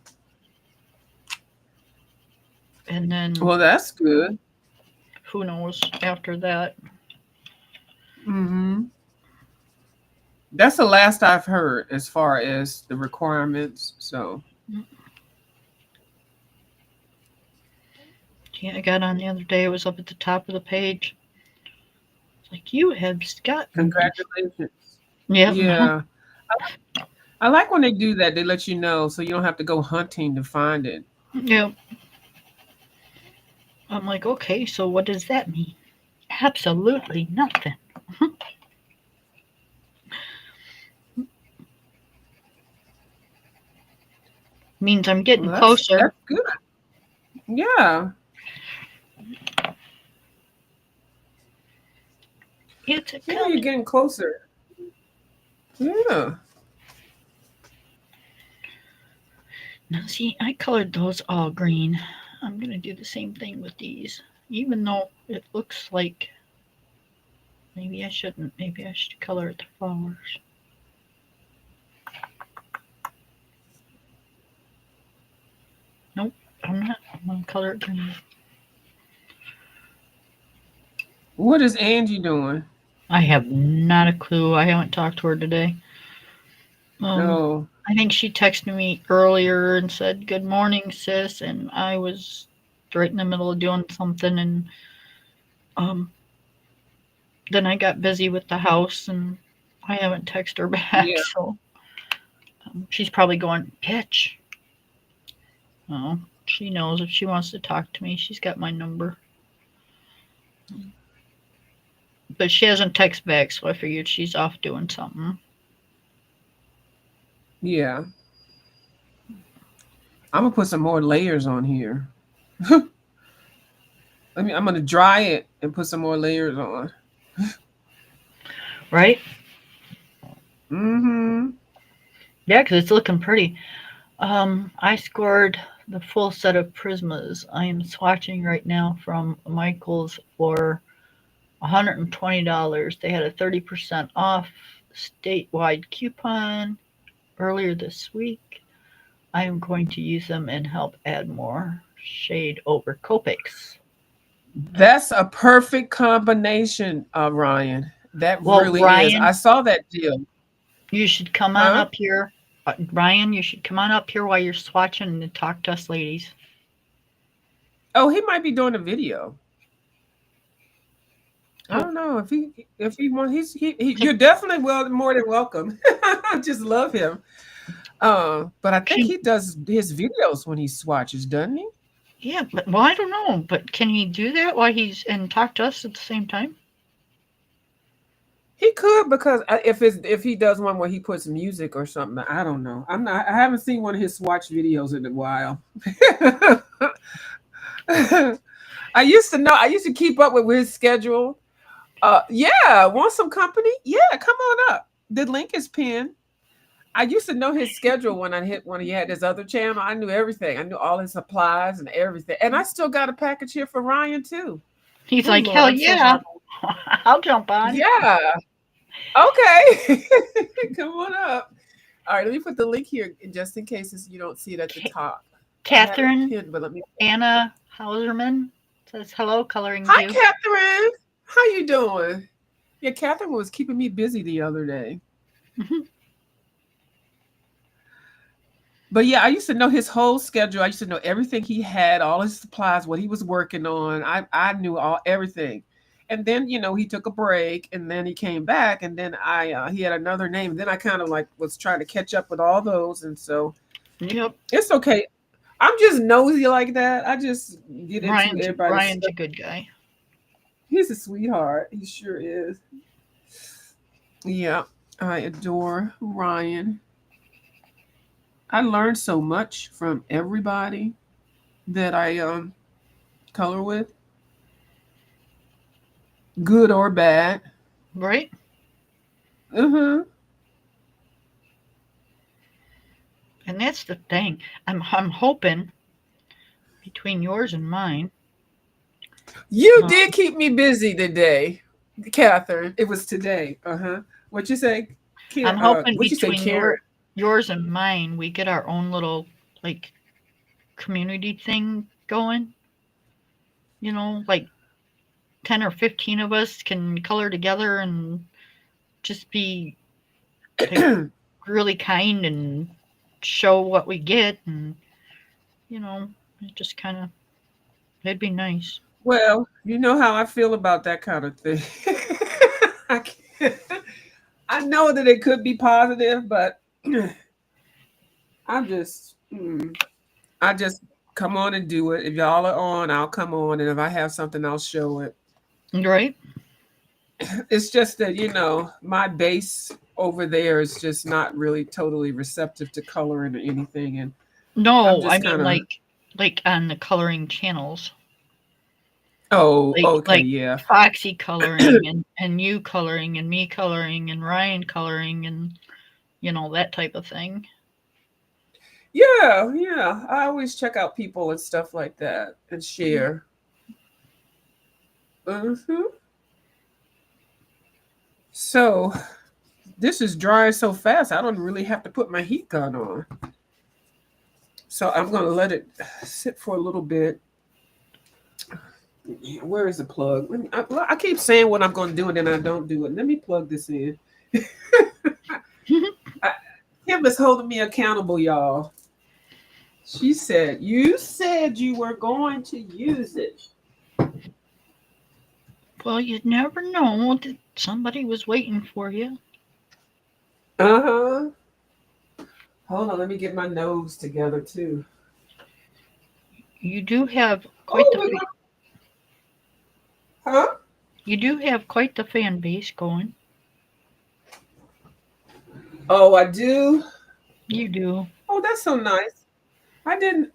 and then Well, that's good. who knows after that? Hmm. That's the last I've heard as far as the requirements. So, Yeah, I got on the other day. It was up at the top of the page. It's like you have gotten this. congratulations. Yep. Yeah. I like when they do that. They let you know so you don't have to go hunting to find it. Yep. I'm like, okay, so what does that mean? Absolutely nothing. Means I'm getting Well, that's closer. good. Yeah. It's a Yeah, you're coming. getting closer. Yeah. Now, see, I colored those all green. I'm going to do the same thing with these. Even though it looks like maybe I shouldn't. Maybe I should color it the flowers. Nope, I'm not. I'm going to color it green. What is Angie doing? I have not a clue. I haven't talked to her today. Um, No. I think she texted me earlier and said, "Good morning, sis," and I was right in the middle of doing something, and um, then I got busy with the house, and I haven't texted her back. Yeah. So she's probably going, "Bitch." Oh, she knows if she wants to talk to me, she's got my number. But she hasn't texted back, so I figured she's off doing something. Yeah. I'm gonna put some more layers on here. I'm gonna dry it and put some more layers on. Right? Mm-hmm. Yeah, because it's looking pretty. I scored the full set of Prismas. I am swatching right now from Michaels for $120. They had a 30% off statewide coupon earlier this week. I am going to use them and help add more shade over Copics. That's a perfect combination, Ryan. That Well, really is. I Ryan, saw that deal. you should come on Huh? up here. Ryan, you should come on up here while you're swatching and talk to us ladies. Oh, he might be doing a video. I Oh, don't know if he wants. You're definitely more than welcome. I just love him. But I think can, he does his videos when he swatches, doesn't he? yeah, but well, I don't know, but can he do that while he's and talk to us at the same time? He could because if he does one where he puts music or something, I don't know. I haven't seen one of his swatch videos in a while. I used to know. I used to keep up with his schedule. Yeah, want some company? Yeah, come on up. The link is pinned. I used to know his schedule when he had his other channel. I knew everything. I knew all his supplies and everything. And I still got a package here for Ryan too. He's Oh like, Lord, hell I'm so yeah, happy. I'll jump on. Yeah. Okay. Come on up. All right, let me put the link here just in case you don't see it at the top. I had it Catherine pinned, but let me. Anna Hauserman says hello, coloring Hi, you. Catherine. How you doing? Yeah, Catherine was keeping me busy the other day. Mhm. But yeah, I used to know his whole schedule. I used to know everything he had, all his supplies, what he was working on. I knew everything. And then he took a break, and then he came back, and then he had another name. And then I kind of like was trying to catch up with all those, and so Yep, it's okay. I'm just nosy like that. I just get into everybody's Ryan's stuff. a good guy. He's a sweetheart. He sure is. Yeah, I adore Ryan. I learned so much from everybody that I color with, good or bad. Right? Uh-huh. And that's the thing. I'm hoping between yours and mine. You Uh, did keep me busy today, Catherine. It was today. Uh-huh. What you say? I'm hoping What you say, between Karen? yours and mine, we get our own little like community thing going. Like 10 or 15 of us can color together and just be like really kind and show what we get, and it just kind of it'd be nice. Well, you know how I feel about that kind of thing. I can't, I know that it could be positive, but I'm just, I just come on and do it. If y'all are on, I'll come on, and if I have something, I'll show it. Right? It's just that my base over there is just not really totally receptive to coloring or anything, and I'm No, I just mean kind of. like on the coloring channels, Oh, like okay, yeah. Foxy coloring and you coloring and me coloring and Ryan coloring and that type of thing. Yeah, yeah. I always check out people and stuff like that and share. Hmm. So this is drying so fast, I don't really have to put my heat gun on. So I'm gonna let it sit for a little bit. Where is the plug? I keep saying what I'm gonna do and then I don't do it. Let me plug this in. I, Kim is holding me accountable, y'all. She said, "You said you were going to use it." Well, you never know that somebody was waiting for you. Uh huh. Hold on, let me get my nose together too. You do have quite Oh, the we're going. Huh? you do have quite the fan base going. Oh, I do. You do. Oh, that's so nice. I didn't,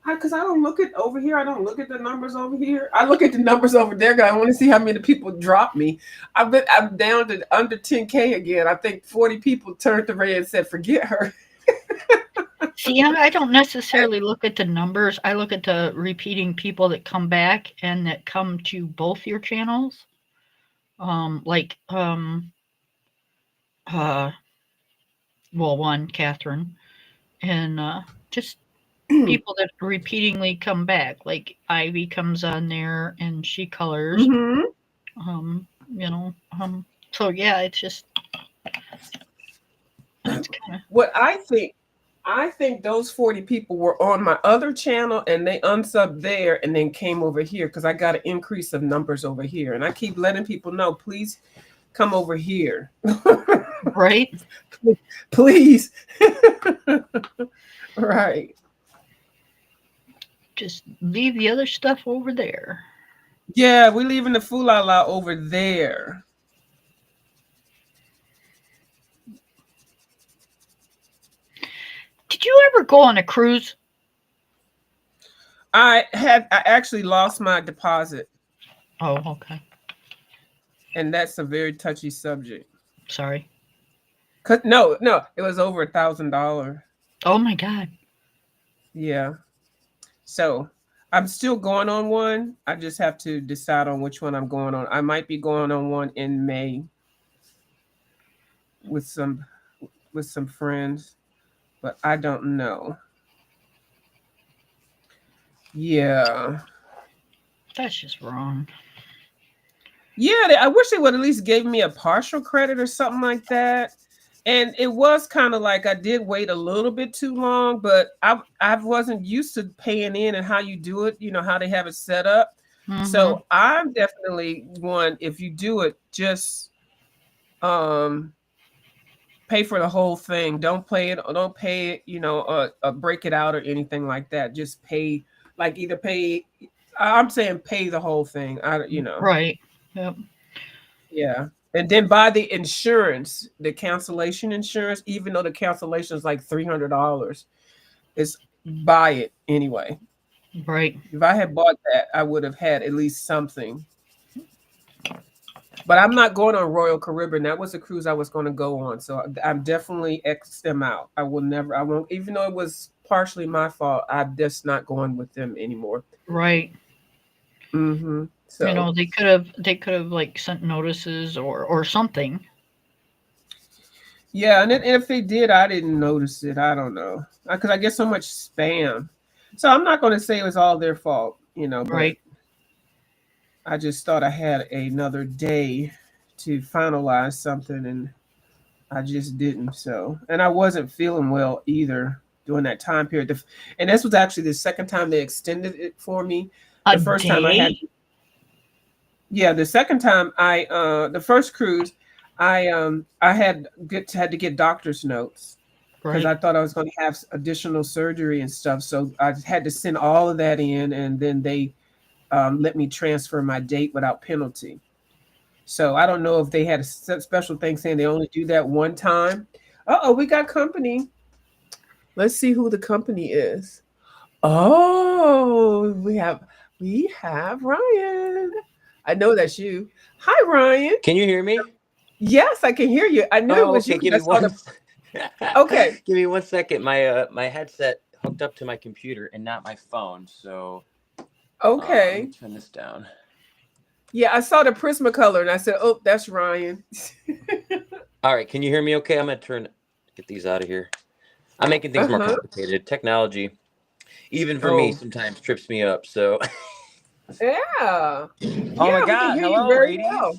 because I don't look at over here. I don't look at the numbers over here. I look at the numbers over there. 'Cause I want to see how many people drop me. I'm down to under 10K again. I think 40 people turned to Ray and said, "Forget her." See, I don't necessarily look at the numbers. I look at the repeating people that come back and that come to both your channels. Like uh well, one, Catherine, and just people that repeatingly come back. Like Ivy comes on there and she colors. Hmm. Um, you know, so yeah, it's just it's kind of What I think I think those 40 people were on my other channel and they unsubbed there and then came over here because I got an increase of numbers over here. And I keep letting people know, please come over here. Right? Please. Right. Just leave the other stuff over there. Yeah, we're leaving the foolala over there. Did you ever go on a cruise? I actually lost my deposit, Oh, okay. and that's a very touchy subject. Sorry. No, it was over $1,000. Oh my God. Yeah. So I'm still going on one. I just have to decide on which one I'm going on. I might be going on one in May with some friends, but I don't know. Yeah. That's just wrong. Yeah, I wish they would at least gave me a partial credit or something like that. And it was kind of like I did wait a little bit too long, but I wasn't used to paying in and how you do it, how they have it set up. Mhm. So I'm definitely one, if you do it, just pay for the whole thing. Don't pay it, break it out or anything like that. Just pay, like either pay, I'm saying pay the whole thing. Right. Yep. Yeah. And then buy the insurance, the cancellation insurance, even though the cancellation is like $300, is buy it anyway. Right. If I had bought that, I would have had at least something. But I'm not going on Royal Caribbean. That was a cruise I was going to go on. So I'm definitely X them out. I won't, even though it was partially my fault, I'm just not going with them anymore. Right. Mm-hmm. So, they could have like sent notices or something. yeah, and if they did, I didn't notice it. I don't know, because I get so much spam. So I'm not going to say it was all their fault, but Right. I just thought I had another day to finalize something, and I just didn't. So, and I wasn't feeling well either during that time period. And this was actually the second time they extended it for me. A The first time I had, day? yeah, the second time the first cruise, I had to get doctor's notes because Right. I thought I was going to have additional surgery and stuff. So I had to send all of that in, and then they let me transfer my date without penalty. So I don't know if they had a special thing saying they only do that one time. Oh, we got company. Let's see who the company is. Oh, we have Ryan. I know that's you. Hi, Ryan. Can you hear me? Yes, I can hear you. I knew it was you. Give me 'Cause I saw one. Okay. Give me 1 second. My headset hooked up to my computer and not my phone, so let Okay. me turn this down. Yeah, I saw the Prismacolor and I said, "Oh, that's Ryan." All right, can you hear me? Okay, I'm gonna get these out of here. I'm making things more complicated. Technology, even for me, sometimes trips me up. So, Yeah. oh Yeah, my we can God! hear you Hello, very ladies. well.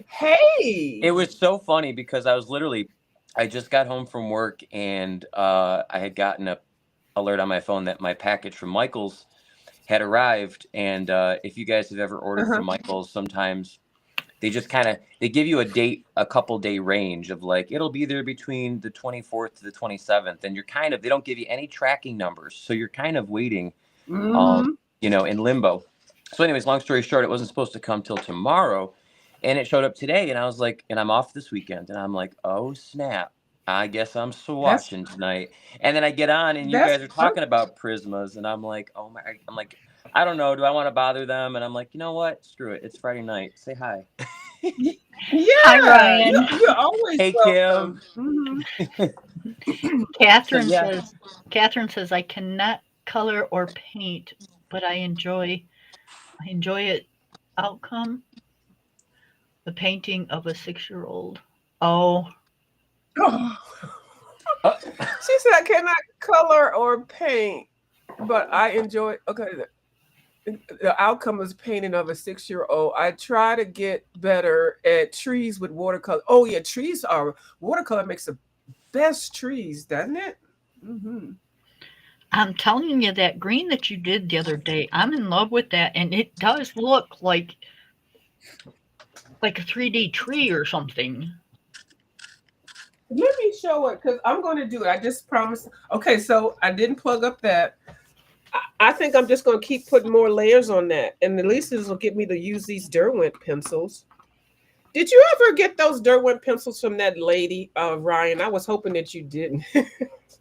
Hey. It was so funny because I just got home from work and I had gotten a alert on my phone that my package from Michael's had arrived. And if you guys have ever ordered from Michael's, sometimes they just they give you a couple day range of like, it'll be there between the 24th to the 27th. And they don't give you any tracking numbers. So you're kind of waiting, in limbo. So anyways, long story short, it wasn't supposed to come till tomorrow. And it showed up today, and I was like, and I'm off this weekend, and I'm like, oh snap, I guess I'm swatching tonight. And then I get on, and you guys are talking about Prismas, and I'm like, I don't know, do I want to bother them? And I'm like, you know what, screw it, it's Friday night. Say hi. Yeah. Hi, Ryan. You're always Hey, welcome. Kim. Catherine says, I cannot color or paint, but I enjoy it. Outcome, the painting of a 6-year-old. Oh. She said, I cannot color or paint, but I enjoy. Okay, the outcome is painting of a 6-year-old. I try to get better at trees with watercolor. Oh yeah, watercolor makes the best trees, doesn't it? Mm-hmm. I'm telling you, that green that you did the other day, I'm in love with that, and it does look like a 3D tree or something. Let me show it because I'm going to do it. I just promised. Okay, so I didn't plug up that. I think I'm just going to keep putting more layers on that, and at least this will get me to use these Derwent pencils. Did you ever get those Derwent pencils from that lady, Ryan? I was hoping that you didn't.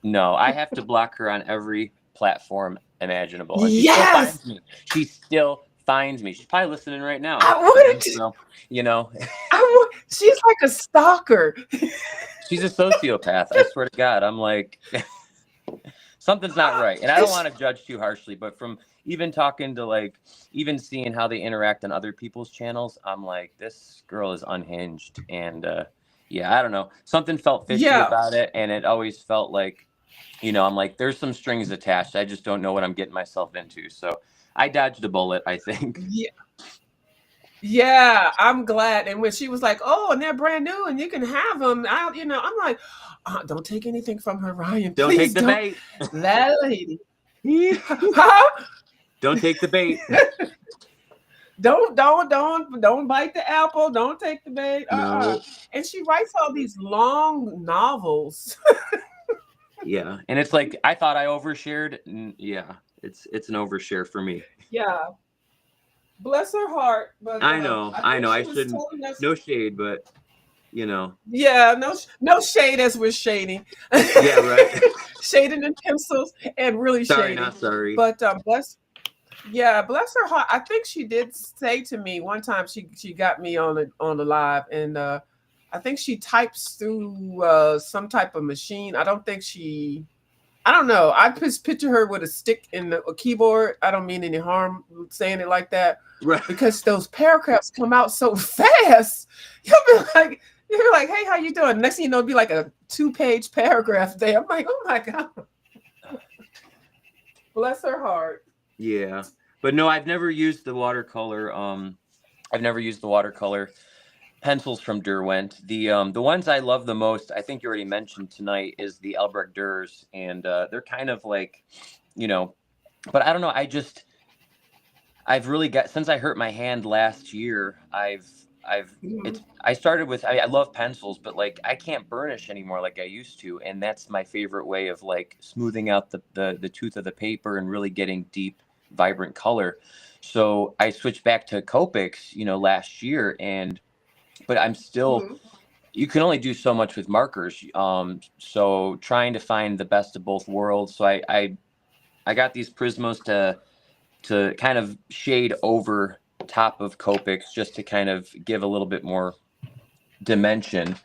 No, I have to block her on every platform imaginable, and she still Yes, finds me. She still finds me. She's probably listening right now. I wanted to. So, you know, She's like a stalker. she's a sociopath. I swear to God. I'm like, something's not right. And I don't want to judge too harshly, but from even talking to like, even seeing how they interact on other people's channels, I'm like, this girl is unhinged. And yeah, I don't know. Something felt fishy Yeah, about it. And it always felt like, I'm like, there's some strings attached. I just don't know what I'm getting myself into. So I dodged a bullet, I think. yeah, yeah. I'm glad. And when she was like, "Oh, and they're brand new, and you can have them," I'm like, "Don't take anything from her, Ryan. Don't Please take the don't." bait. That lady. Huh? Don't take the bait. Don't bite the apple. Don't take the bait. No. And she writes all these long novels. Yeah. And it's like, I thought I overshared. Yeah, it's an overshare for me. Yeah. Bless her heart. But I know. I she was shouldn't. telling us. No shade, but Yeah, no shade as we're shading. Yeah, right. Shading in pencils and really Sorry, shading. not sorry. But bless her heart. I think she did say to me one time she got me on the live, and I think she types through some type of machine. I don't know. I just picture her with a stick and a keyboard. I don't mean any harm saying it like that. Right. Because those paragraphs come out so fast. You're like, "Hey, how you doing?" Next thing you know, it'd be like a 2-page paragraph there. I'm like, "Oh my God." Bless her heart. Yeah. But no, I've never used the watercolor. I've never used the watercolor pencils from Derwent. The ones I love the most, I think you already mentioned tonight, is the Albrecht Dürer, and they're kind of like, but I don't know. I've really got, since I hurt my hand last year, I started with, I love pencils, but like I can't burnish anymore like I used to, and that's my favorite way of like smoothing out the tooth of the paper and really getting deep, vibrant color. So I switched back to Copics, last year, but I'm still, you can only do so much with markers. So trying to find the best of both worlds. So I got these Prismos to kind of shade over top of Copics, just to kind of give a little bit more dimension.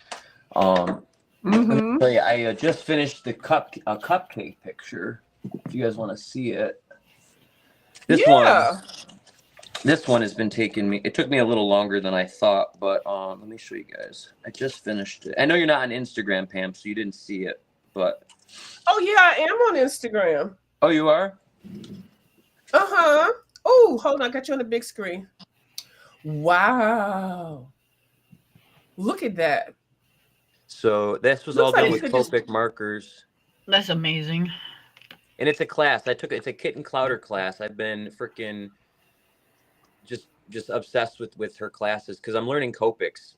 Let me tell you, I just finished a cupcake picture. If you guys want to see it, this one has been taking me. It took me a little longer than I thought, but let me show you guys. I just finished it. I know you're not on Instagram, Pam, so you didn't see it, but Oh yeah, I am on Instagram. oh, you are? Oh, hold on, I got you on the big screen. Wow. Look at that. So this was Looks all like done you with could just- Copic markers. That's amazing. And it's a class. It's a Kitten Clowder class. I've been freaking just obsessed with her classes because I'm learning Copics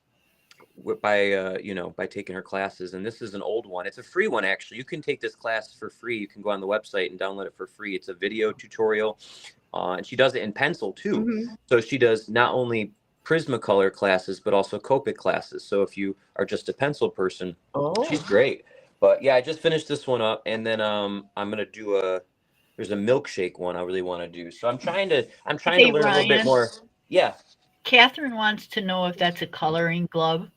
by taking her classes. And this is an old one. It's a free one, actually. You can take this class for free. You can go on the website and download it for free. It's a video tutorial. And she does it in pencil too. So she does not only Prismacolor classes, but also Copic classes. So if you are just a pencil person, she's great. But yeah, I just finished this one up, and then I'm gonna do there's a milkshake one I really want to do. So I'm trying to Hey, learn a little bit Ryan. more. Yeah. Catherine wants to know if that's a coloring glove.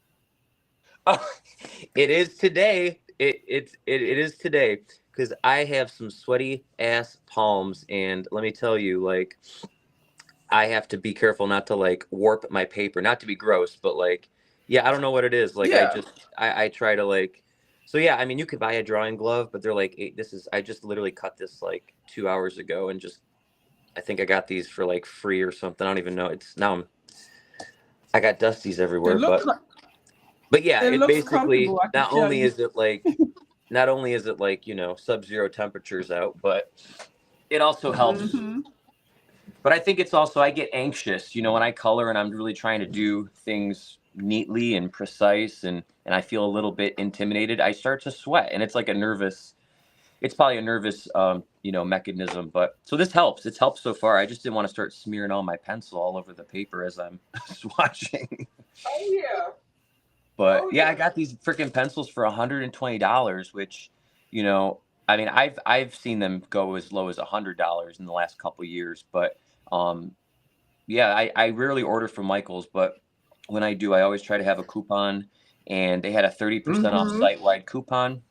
It is today. It is today because I have some sweaty ass palms, and let me tell you, like, I have to be careful not to like warp my paper, not to be gross, but like, yeah, I don't know what it is. Like, Yeah. I try to like, so yeah, I mean, you could buy a drawing glove, but they're like, I just literally cut this like 2 hours ago, and I think I got these for like free or something. I don't even know. I got dusties everywhere, but yeah, it it looks basically, comfortable, I can not tell only you. is it like, not only is it like, sub-zero temperatures out, but it also helps. Mhm. But I think it's also, I get anxious, when I color and I'm really trying to do things neatly and precise, and I feel a little bit intimidated, I start to sweat, and it's like it's probably a nervous, mechanism. But so this helps. It's helped so far. I just didn't want to start smearing all my pencil all over the paper as I'm swatching. Oh yeah. But Oh, yeah, yeah. I got these freaking pencils for $120, which, I mean, I've seen them go as low as $100 in the last couple of years. But yeah, I rarely order from Michaels, but when I do, I always try to have a coupon, and they had a 30% off Mhm. site-wide coupon.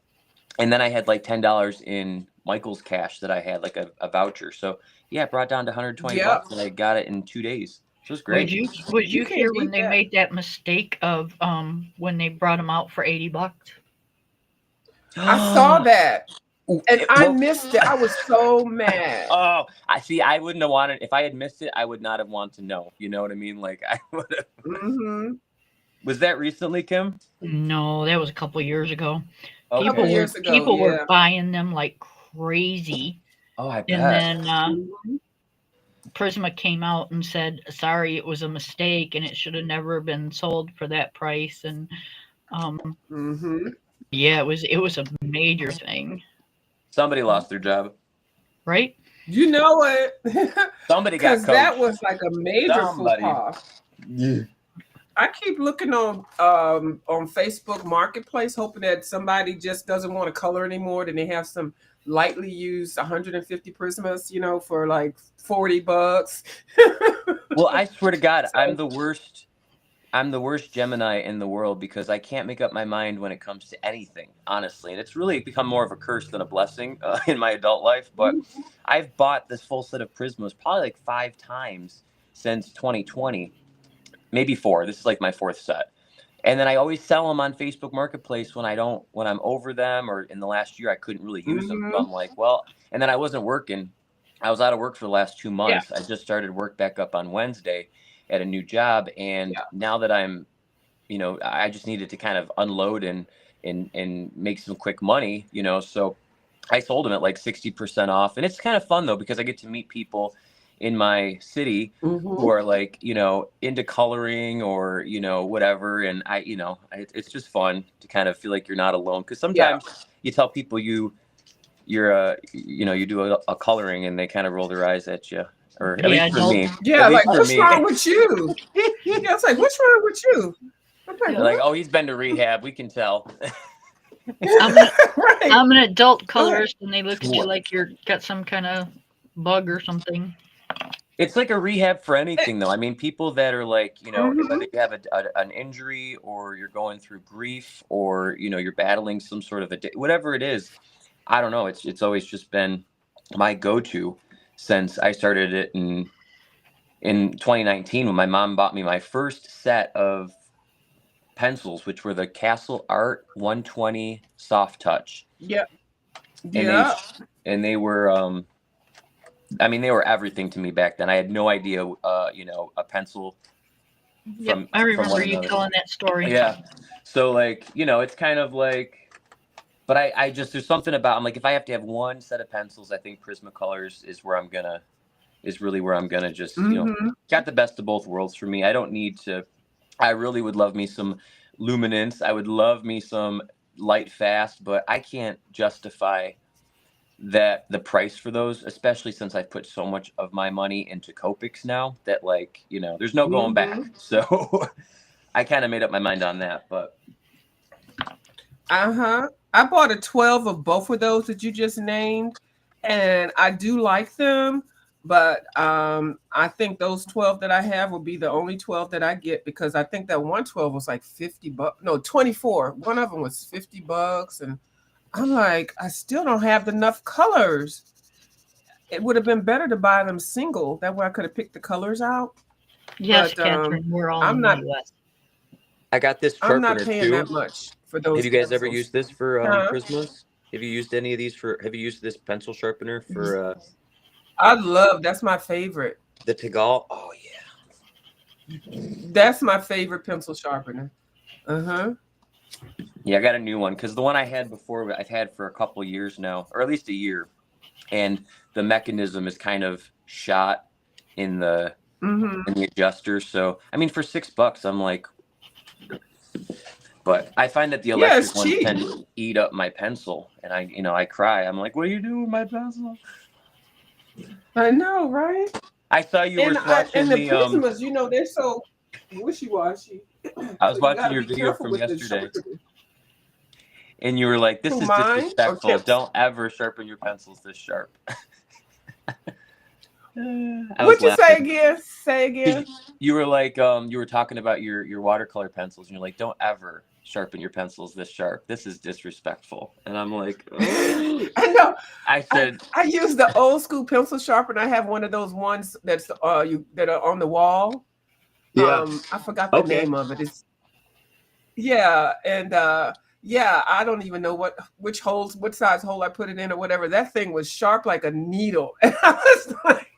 And then I had like $10 in Michaels cash that I had, like a voucher. So yeah, it brought down to 120 Yep. bucks, and I got it in 2 days. So it was Would great. you would You you can't hear when beat they that. made that mistake of when they brought them out for $80? I saw that and I Well, missed it. I was so mad. oh, I see. I wouldn't have wanted, if I had missed it, I would not have wanted to know. You know what I mean? Like I would have. Mhm. Was that recently, Kim? No, that was a couple of years ago. Okay. Couple People were years ago, people were yeah. buying them like crazy, Oh, I and bet. then Mhm. Prisma came out and said, "Sorry, it was a mistake, and it should have never been sold for that price." And um, Mhm. yeah, it was a major thing, Somebody lost their job. right? You know it. Somebody got Because that coached. was like a major faux Somebody. pas. Yeah. I keep looking on Facebook Marketplace, hoping that somebody just doesn't want to color anymore. Then they have some lightly used 150 Prismas, for like $40. Well, I swear to God, So- I'm the worst. I'm the worst Gemini in the world because I can't make up my mind when it comes to anything, honestly. And it's really become more of a curse than a blessing in my adult life. But I've bought this full set of Prismas probably like 5 times since 2020, maybe 4. This is like my 4th set. And then I always sell them on Facebook Marketplace when I'm over them, or in the last year I couldn't really use them. So I'm like, well, and then I wasn't working. I was out of work for the last 2 months. I just started work back up on Wednesday at a new job. And now that I'm, I just needed to kind of unload and make some quick money, so I sold them at like 60% off. And it's kind of fun though, because I get to meet people in my city who are like, into coloring or, whatever. And it's just fun to kind of feel like you're not alone. Cause sometimes you tell people you do a coloring and they kind of roll their eyes at you, or at least for me. Yeah, At least like, for what's me. wrong with you? Yeah, it's like, what's wrong with you? I'm like, Like, oh, he's been to rehab. We can tell. right. I'm an adult colorist, and they look at you like you're got some kind of bug or something. It's like a rehab for anything, though. I mean, people that are like, whether you have an injury or you're going through grief or, you're battling some sort of whatever it is. I don't know. It's always just been my go-to since I started it in 2019 when my mom bought me my first set of pencils, which were the Castle Art 120 Soft Touch. Yep. And they were I mean, they were everything to me back then. I had no idea a pencil from I remember one you another. telling that story. Yeah. So like, it's kind of like, but I just, there's something about, I'm like, if I have to have one set of pencils, I think Prismacolors is really where I'm gonna just, got the best of both worlds for me. I don't need to, I really would love me some luminance. I would love me some light fast, but I can't justify the price for those, especially since I put so much of my money into Copics now that, like, there's no going back. So I kind of made up my mind on that, but. I bought a 12 of both of those that you just named, and I do like them, but I think those 12 that I have will be the only 12 that I get, because I think that 112 was like $50. No, 24. One of them was $50, and I'm like, I still don't have enough colors. It would have been better to buy them single. That way I could have picked the colors out. Yes, But, Catherine, we're all I'm in not- the US. I got this I'm not sharpener paying too. that much for those. Have you guys ever pencils. used this for Huh? Prismas? Have you used any of these have you used this pencil sharpener for That's my favorite. the Tegal? Oh yeah. That's my favorite pencil sharpener. Yeah, I got a new one because the one I had before, I've had for a couple years now, or at least a year, and the mechanism is kind of shot in the adjuster. So, I mean, for $6, I'm like, but I find that the Yeah, electric it's ones cheap. tend to eat up my pencil, and I cry. I'm like, what are you doing with my pencil? I know, right? I saw you were And watching the the Prismas, you know, they're so wishy-washy. I was So you watching got to your be video careful from with the yesterday, sharpening. and you were like, "This Who, is mine or disrespectful. Kim's? Don't ever sharpen your pencils this sharp." I was What'd you say laughing. again? Say again. You were like, you were talking about your watercolor pencils, and you're like, "Don't ever sharpen your pencils this sharp. This is disrespectful." And I'm like, "Oh." I know. I said, I use the old school pencil sharpener. I have one of those ones that's that are on the wall. "Yeah, I forgot the name of it. It's and yeah, I don't even know what size hole I put it in or whatever. That thing was sharp like a needle. And I was like,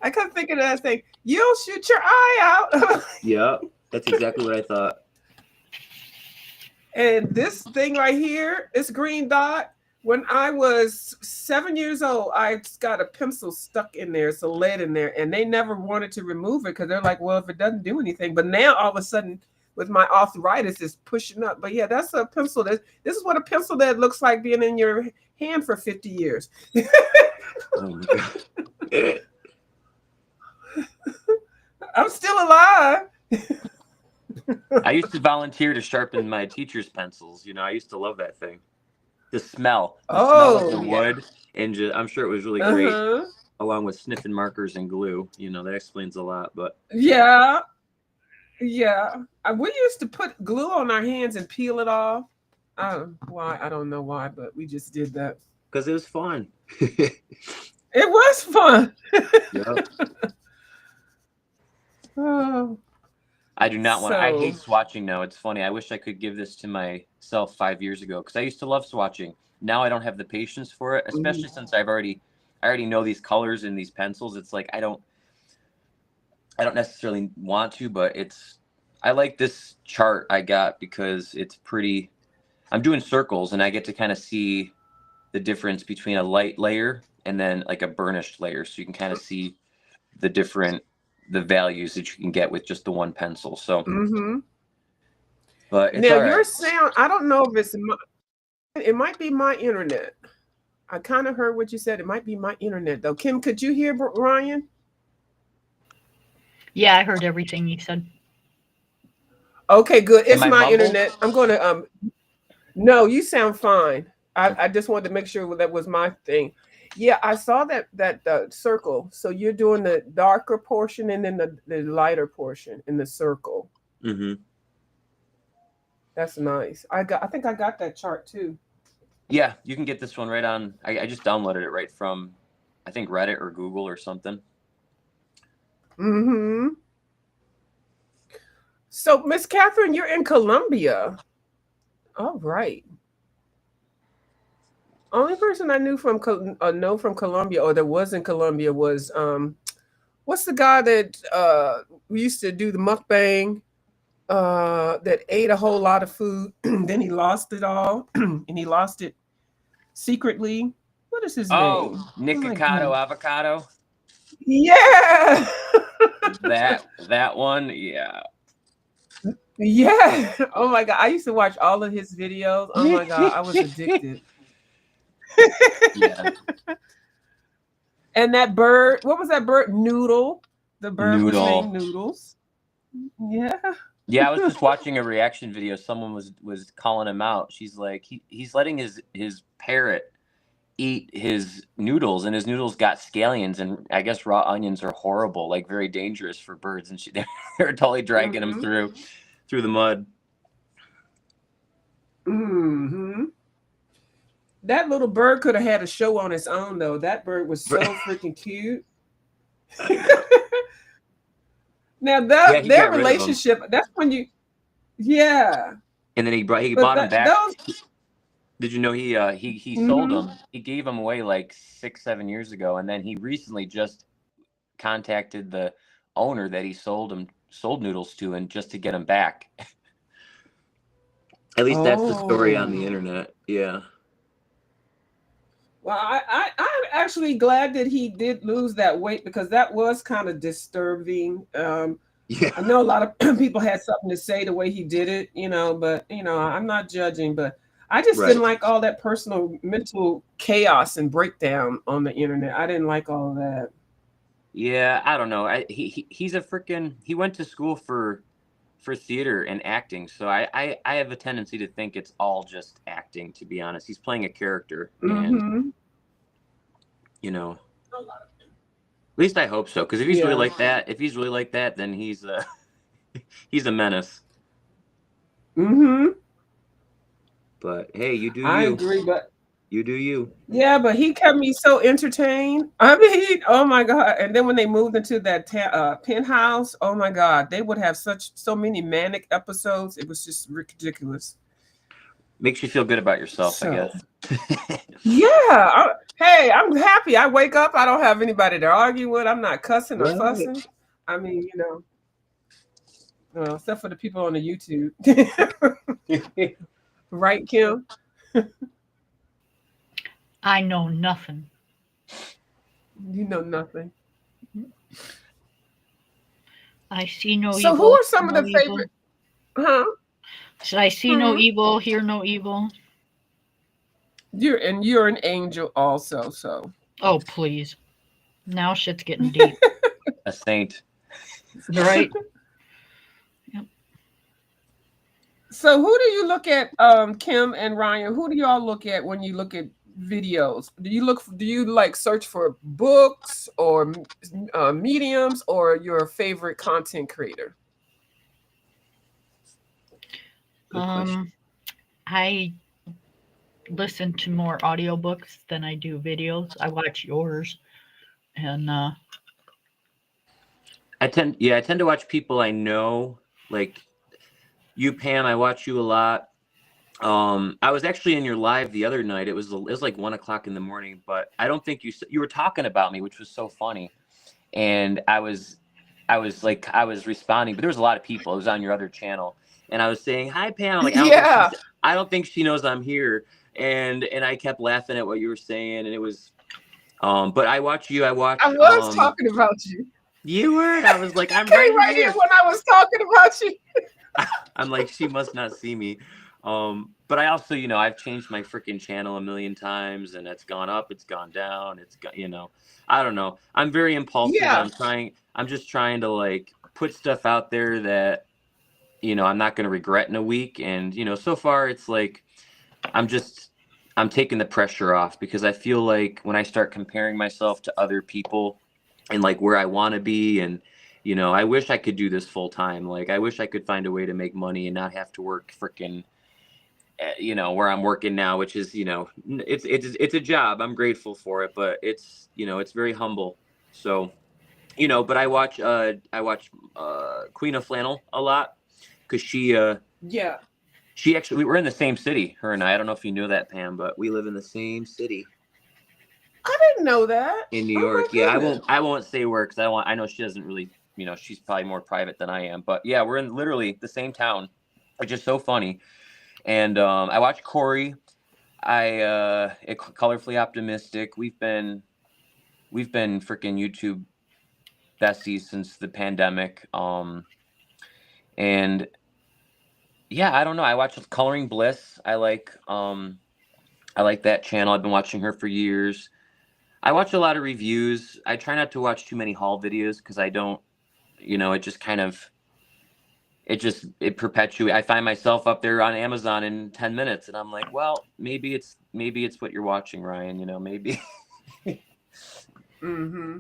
I kept thinking of that thing, you'll shoot your eye out. Yeah, that's exactly what I thought." And this thing right here, this green dot, when I was 7 years old, I got a pencil stuck in there, it's a lead in there, and they never wanted to remove it because they're like, well, if it doesn't do anything. But now all of a sudden, with my arthritis, it's pushing up. But yeah, that's a pencil. This is what a pencil that looks like being in your hand for 50 years. Oh my God. I'm still alive. I used to volunteer to sharpen my teacher's pencils. I used to love that thing. The smell of the wood, and I'm sure it was really great, along with sniffing markers and glue. That explains a lot. But yeah, we used to put glue on our hands and peel it off. Why? I don't know why, but we just did that because it was fun. It was fun. Yep. Oh. I do not want. I hate swatching now. It's funny. I wish I could give this to myself 5 years ago because I used to love swatching. Now I don't have the patience for it, especially since I already know these colors in these pencils. It's like I don't necessarily want to, but I like this chart I got because it's pretty. I'm doing circles, and I get to kind of see the difference between a light layer and then like a burnished layer, so you can kind of see the values that you can get with just the one pencil. So, but it's now all your right. sound, I don't know if it might be my internet. I kind of heard what you said. It might be my internet though. Kim, could you hear Ryan? Yeah, I heard everything you said. Okay, good. It's my mumbled? internet. I'm going to no, you sound fine. I just wanted to make sure that was my thing. Yeah, I saw that circle. So you're doing the darker portion and then the lighter portion in the circle. That's nice. I think I got that chart too. Yeah, you can get this one right on. I just downloaded it right from, I think, Reddit or Google or something. So, Miss Catherine, you're in Colombia. All right. Only person I knew from Colombia, or that was in Colombia, was what's the guy that we used to do the mukbang? That ate a whole lot of food, then he lost it all, and he lost it secretly. What is his name? Nikocado Avocado. Yeah. that one, yeah. Yeah. Oh my God. I used to watch all of his videos. Oh my God. I was addicted. Yeah. And that bird, what was that bird? Noodle. The bird was named Noodles. Yeah. Yeah, I was just watching a reaction video. Someone was calling him out. She's like, he's letting his parrot eat his noodles, and his noodles got scallions, and I guess raw onions are horrible, like very dangerous for birds. And they were totally dragging him through the mud. That little bird could have had a show on its own, though. That bird was so freaking cute. Now their relationship, that's when you, yeah. And then he bought him back. Did you know he sold them? He gave them away like 6-7 years ago, and then he recently just contacted the owner that he sold noodles to, and just to get them back. At least that's the story on Oh. the internet. Yeah. Well, I'm actually glad that he did lose that weight because that was kind of disturbing. Yeah. I know a lot of people had something to say the way he did it, but I'm not judging, but I just Right. didn't like all that personal mental chaos and breakdown on the internet. I didn't like all of that. Yeah, I don't know. He's a freaking he went to school for theater and acting, so I have a tendency to think it's all just acting, to be honest. He's playing a character, and Mm-hmm. at least I hope so, because if he's really Yeah. like that, then he's he's a menace. Mm-hmm. But hey, you do I you. agree, but You do you. yeah, but he kept me so entertained. I mean, oh my God. And then when they moved into that penthouse, oh my God, they would have so many manic episodes. It was just ridiculous. Makes you feel good about yourself, I So, guess. yeah. Hey, I'm happy. I wake up. I don't have anybody to argue with. I'm not cussing or Right. fussing. I mean, well, except for the people on the YouTube. Right, Kim? I know nothing. You know nothing. I see no So, evil. who are some hear of no the evil. favorite? Huh? Said I see no evil, hear no evil. You're an angel also, so. Oh, please. Now shit's getting deep. A saint. Right? So who do you look at, Kim and Ryan? Who do y'all look at when you look at videos? Do you like search for books or mediums or your favorite content creator? Good question. I listen to more audiobooks than I do videos. I watch yours. And I tend to watch people I know, like you, Pam. I watch you a lot. I was actually in your live the other night. It was like 1:00 in the morning, but I don't think you were talking about me, which was so funny. And I was responding, but there was a lot of people. It was on your other channel, and I was saying, "Hi, Pam." I'm like, I don't think she knows I'm here, and I kept laughing at what you were saying, and it was, but I watch you. I was talking about you. You were. I was like, I'm Came right here here. when I was talking about you. I'm like, she must not see me. But I also, I've changed my freaking channel a million times, and it's gone up, it's gone down, I don't know. I'm very impulsive. Yeah. I'm just trying to like put stuff out there that, I'm not going to regret in a week. And, so far it's like, I'm taking the pressure off, because I feel like when I start comparing myself to other people and like where I want to be, and, I wish I could do this full time. Like, I wish I could find a way to make money and not have to work freaking, where I'm working now, which is, it's a job. I'm grateful for it, but it's, it's very humble. So, but I watch Queen of Flannel a lot, because she actually, we were in the same city, her and I don't know if you knew that, Pam, but we live in the same city. I didn't know that. In New York. Yeah, I won't say where, because I know she doesn't really, she's probably more private than I am, but yeah, we're in literally the same town, which is so funny. And I watch Corey. Colorfully Optimistic. We've been freaking YouTube besties since the pandemic. And yeah, I don't know. I watch Coloring Bliss. I like that channel. I've been watching her for years. I watch a lot of reviews. I try not to watch too many haul videos, because I don't, it just kind of, it perpetuates. I find myself up there on Amazon in 10 minutes, and I'm like, well, maybe it's what you're watching, Ryan, maybe. Mm-hmm.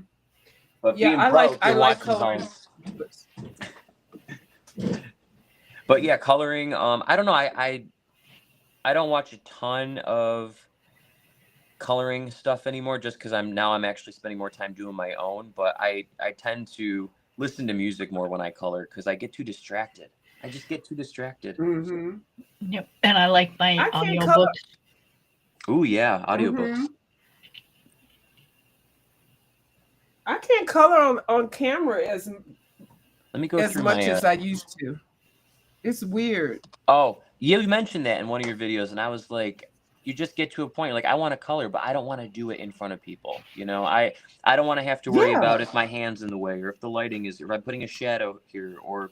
But yeah, being I broke, like coloring. But yeah, coloring. I don't know. I don't watch a ton of coloring stuff anymore, just because I'm actually spending more time doing my own. But I tend to listen to music more when I color, because I get too distracted. I just get too distracted. Mm-hmm. Yep. And I like my I can't audiobooks. Ooh, yeah, audiobooks. Mhm. I can't color on camera as Let me go as through much my. as I used to. It's weird. Oh You mentioned that in one of your videos, and I was like, you just get to a point, like, I want to color, but I don't want to do it in front of people. You know, I don't want to have to worry Yeah. about if my hand's in the way, or if the lighting is, if I'm putting a shadow here, or,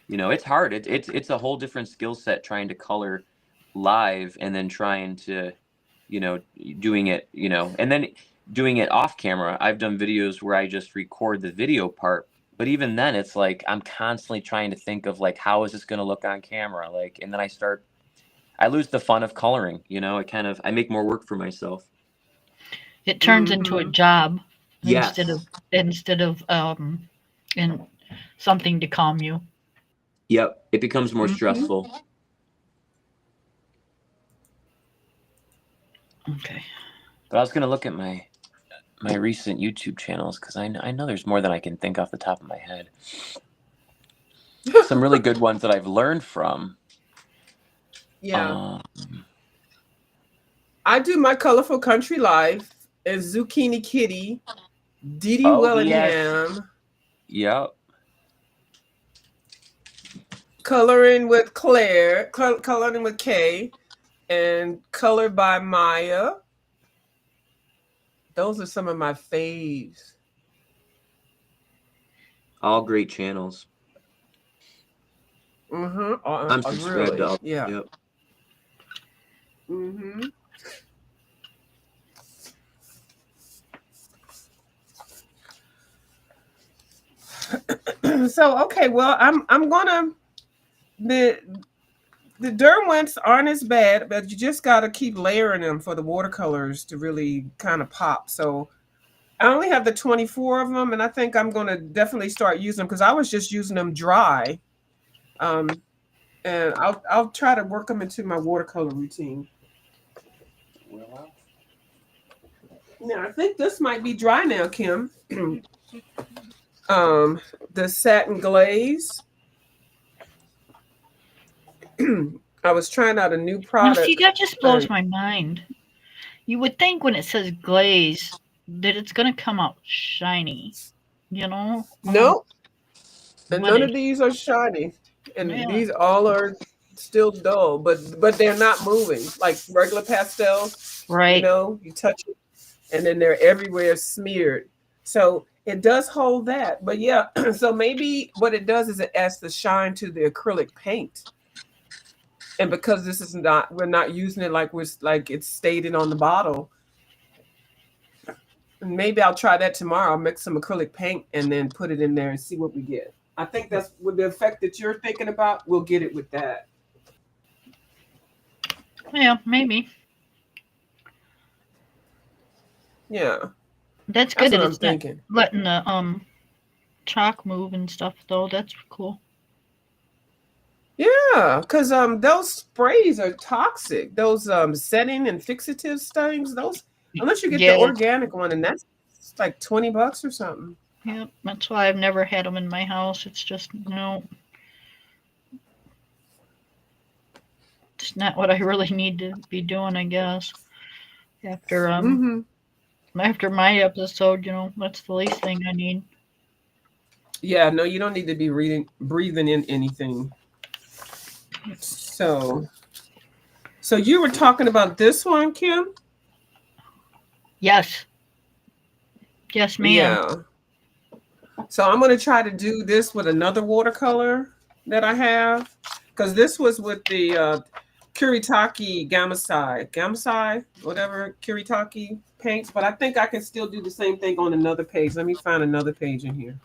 you know, it's hard. It's a whole different skill set trying to color live, and then trying to, you know, doing it, you know, and then doing it off camera. I've done videos where I just record the video part, but even then it's like I'm constantly trying to think of like, how is this going to look on camera? Like, and then I lose the fun of coloring, you know. I make more work for myself. It turns into a job Yes. instead of in something to calm you. Yep. It becomes more Mhm. stressful. Okay. But I was going to look at my recent YouTube channels, because I know there's more than I can think off the top of my head. Some really good ones that I've learned from. Yeah. I do my Colorful Country Life as Zucchini Kitty, Dee Dee Oh, Willingham, Yep. Coloring with Claire, Coloring with Kay, and Colored by Maya. Those are some of my faves. All great channels. Mm-hmm. I'm subscribed to all. Yeah. Yep. Mm-hmm. So okay, well, I'm gonna the Derwents aren't as bad, but you just gotta keep layering them for the watercolors to really kind of pop. So I only have the 24 of them, and I think I'm gonna definitely start using them because I was just using them dry. And I'll try to work them into my watercolor routine. Now I think this might be dry now, Kim. The satin glaze. I was trying out a new Now, product. see, that just blows my mind. You would think when it says glaze that it's going to come out shiny, you know? Nope. And But none of these are shiny. And Yeah. these all are still dull, but they're not moving. Like regular pastels, Right. you know, you touch it and then they're everywhere smeared. So it does hold that. But yeah, so maybe what it does is it adds the shine to the acrylic paint. And because this is not, we're not using it like it's stated on the bottle. Maybe I'll try that tomorrow. I'll mix some acrylic paint and then put it in there and see what we get. I think that's with the effect that you're thinking about. We'll get it with that. Yeah, maybe. Yeah, That's that's good that what I'm it's not thinking. letting the chalk move and stuff, though. That's cool. Yeah, because those sprays are toxic. Those setting and fixative things. Those, unless you get Yeah. the organic one, and that's like $20 or something. Yeah, that's why I've never had them in my house. It's just, no. It's not what I really need to be doing, I guess. After after my episode, you know, that's the least thing I need. Yeah, no, you don't need to be breathing in anything. So you were talking about this one, Kim? Yes. Yes, ma'am. Yeah. So I'm going to try to do this with another watercolor that I have, because this was with the Kuretake Gamasai, whatever Kuretake paints, but I think I can still do the same thing on another page. Let me find another page in here.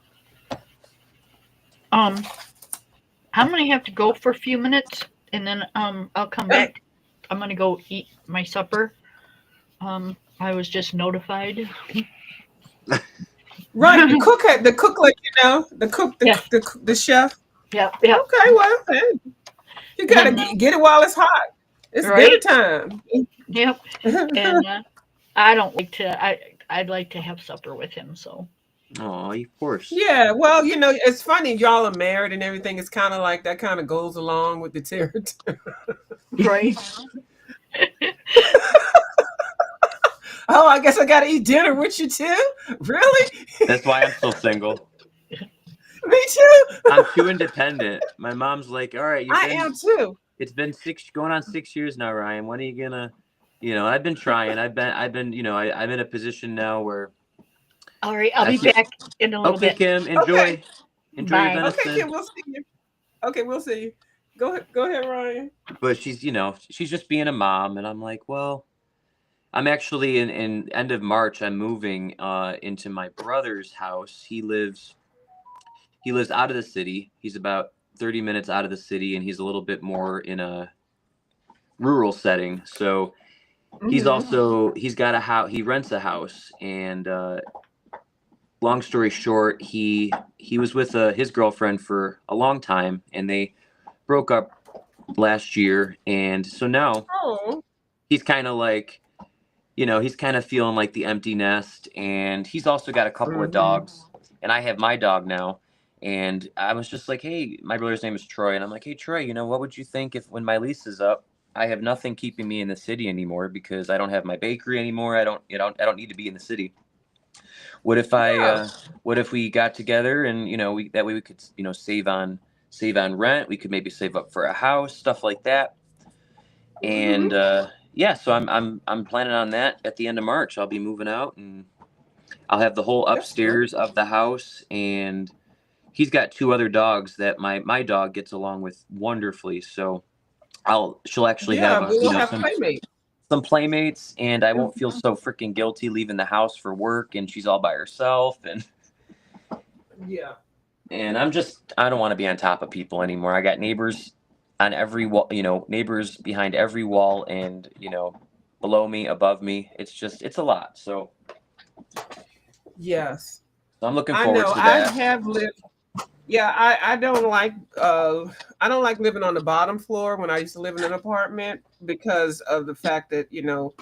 I'm gonna have to go for a few minutes, and then I'll come back. I'm gonna go eat my supper. I was just notified. Right, the cook, like, you know, Yes. the chef. Yeah. Okay, well, hey, you gotta get it while it's hot. It's Right. dinner time. Yep. And I don't like to. I'd like to have supper with him. So. Oh, of course. Yeah, well, you know, it's funny. Y'all are married and everything. It's kind of like that. Kind of goes along with the territory. Right. Oh, I guess I gotta eat dinner with you too. Really? That's why I'm still single. Me too. I'm too independent. My mom's like, all right, I am too. It's been going on 6 years now, Ryan. When are you gonna, I've been trying. I'm in a position now where. All right, I'll be back in a little Okay, bit. Kim, enjoy Okay. your Bye. venison. Okay, Kim, we'll see you. Okay, we'll see you. Go ahead, Ryan. But she's just being a mom, and I'm like, well, I'm actually in end of March. I'm moving into my brother's house. He lives out of the city. He's about 30 minutes out of the city, and he's a little bit more in a rural setting. So he's got a house. He rents a house, and long story short, he was with his girlfriend for a long time, and they broke up last year, and so now he's kind of like, he's kind of feeling like the empty nest, and he's also got a couple of dogs, and I have my dog now. And I was just like, hey, my brother's name is Troy. And I'm like, hey, Troy, what would you think if when my lease is up, I have nothing keeping me in the city anymore because I don't have my bakery anymore. I don't need to be in the city. What if what if we got together and, that way we could, save on rent. We could maybe save up for a house, stuff like that. And so I'm planning on that at the end of March. I'll be moving out and I'll have the whole upstairs of the house, and he's got 2 other dogs that my dog gets along with wonderfully. So she'll actually have some playmates, and I won't feel so freaking guilty leaving the house for work, and she's all by herself. And and I don't want to be on top of people anymore. I got neighbors on every wall, neighbors behind every wall, and below me, above me. It's a lot. So yes, so I'm looking forward to that. I have lived. Yeah, I don't like living on the bottom floor when I used to live in an apartment because of the fact that you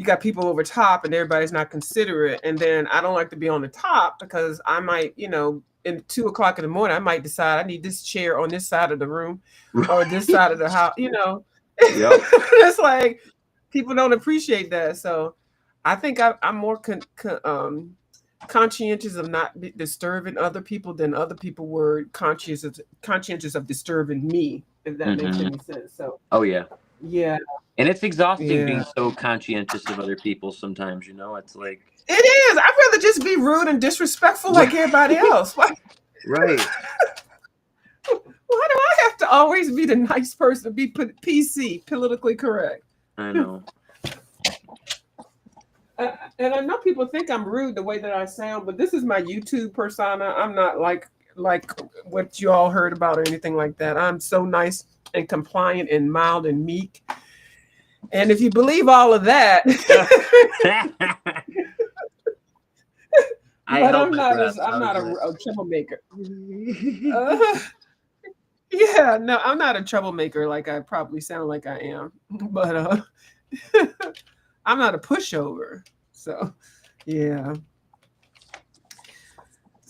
got people over top and everybody's not considerate, and then I don't like to be on the top because I might in 2 o'clock in the morning I might decide I need this chair on this side of the room or this side of the house. Yep. It's like people don't appreciate that, so I think I'm more conscientious of not disturbing other people than other people were conscientious of disturbing me, if that makes any sense. So yeah, and it's exhausting being so conscientious of other people sometimes. It's like it is. I'd rather just be rude and disrespectful like everybody else. Right. Why do I have to always be the nice person, be PC, politically correct? I know. And I know people think I'm rude the way that I sound, but this is my YouTube persona. I'm not like what you all heard about or anything like that. I'm so nice and compliant and mild and meek. And if you believe all of that, but I'm not a troublemaker. Yeah, no, I'm not a troublemaker like I probably sound like I am, but I'm not a pushover. So yeah.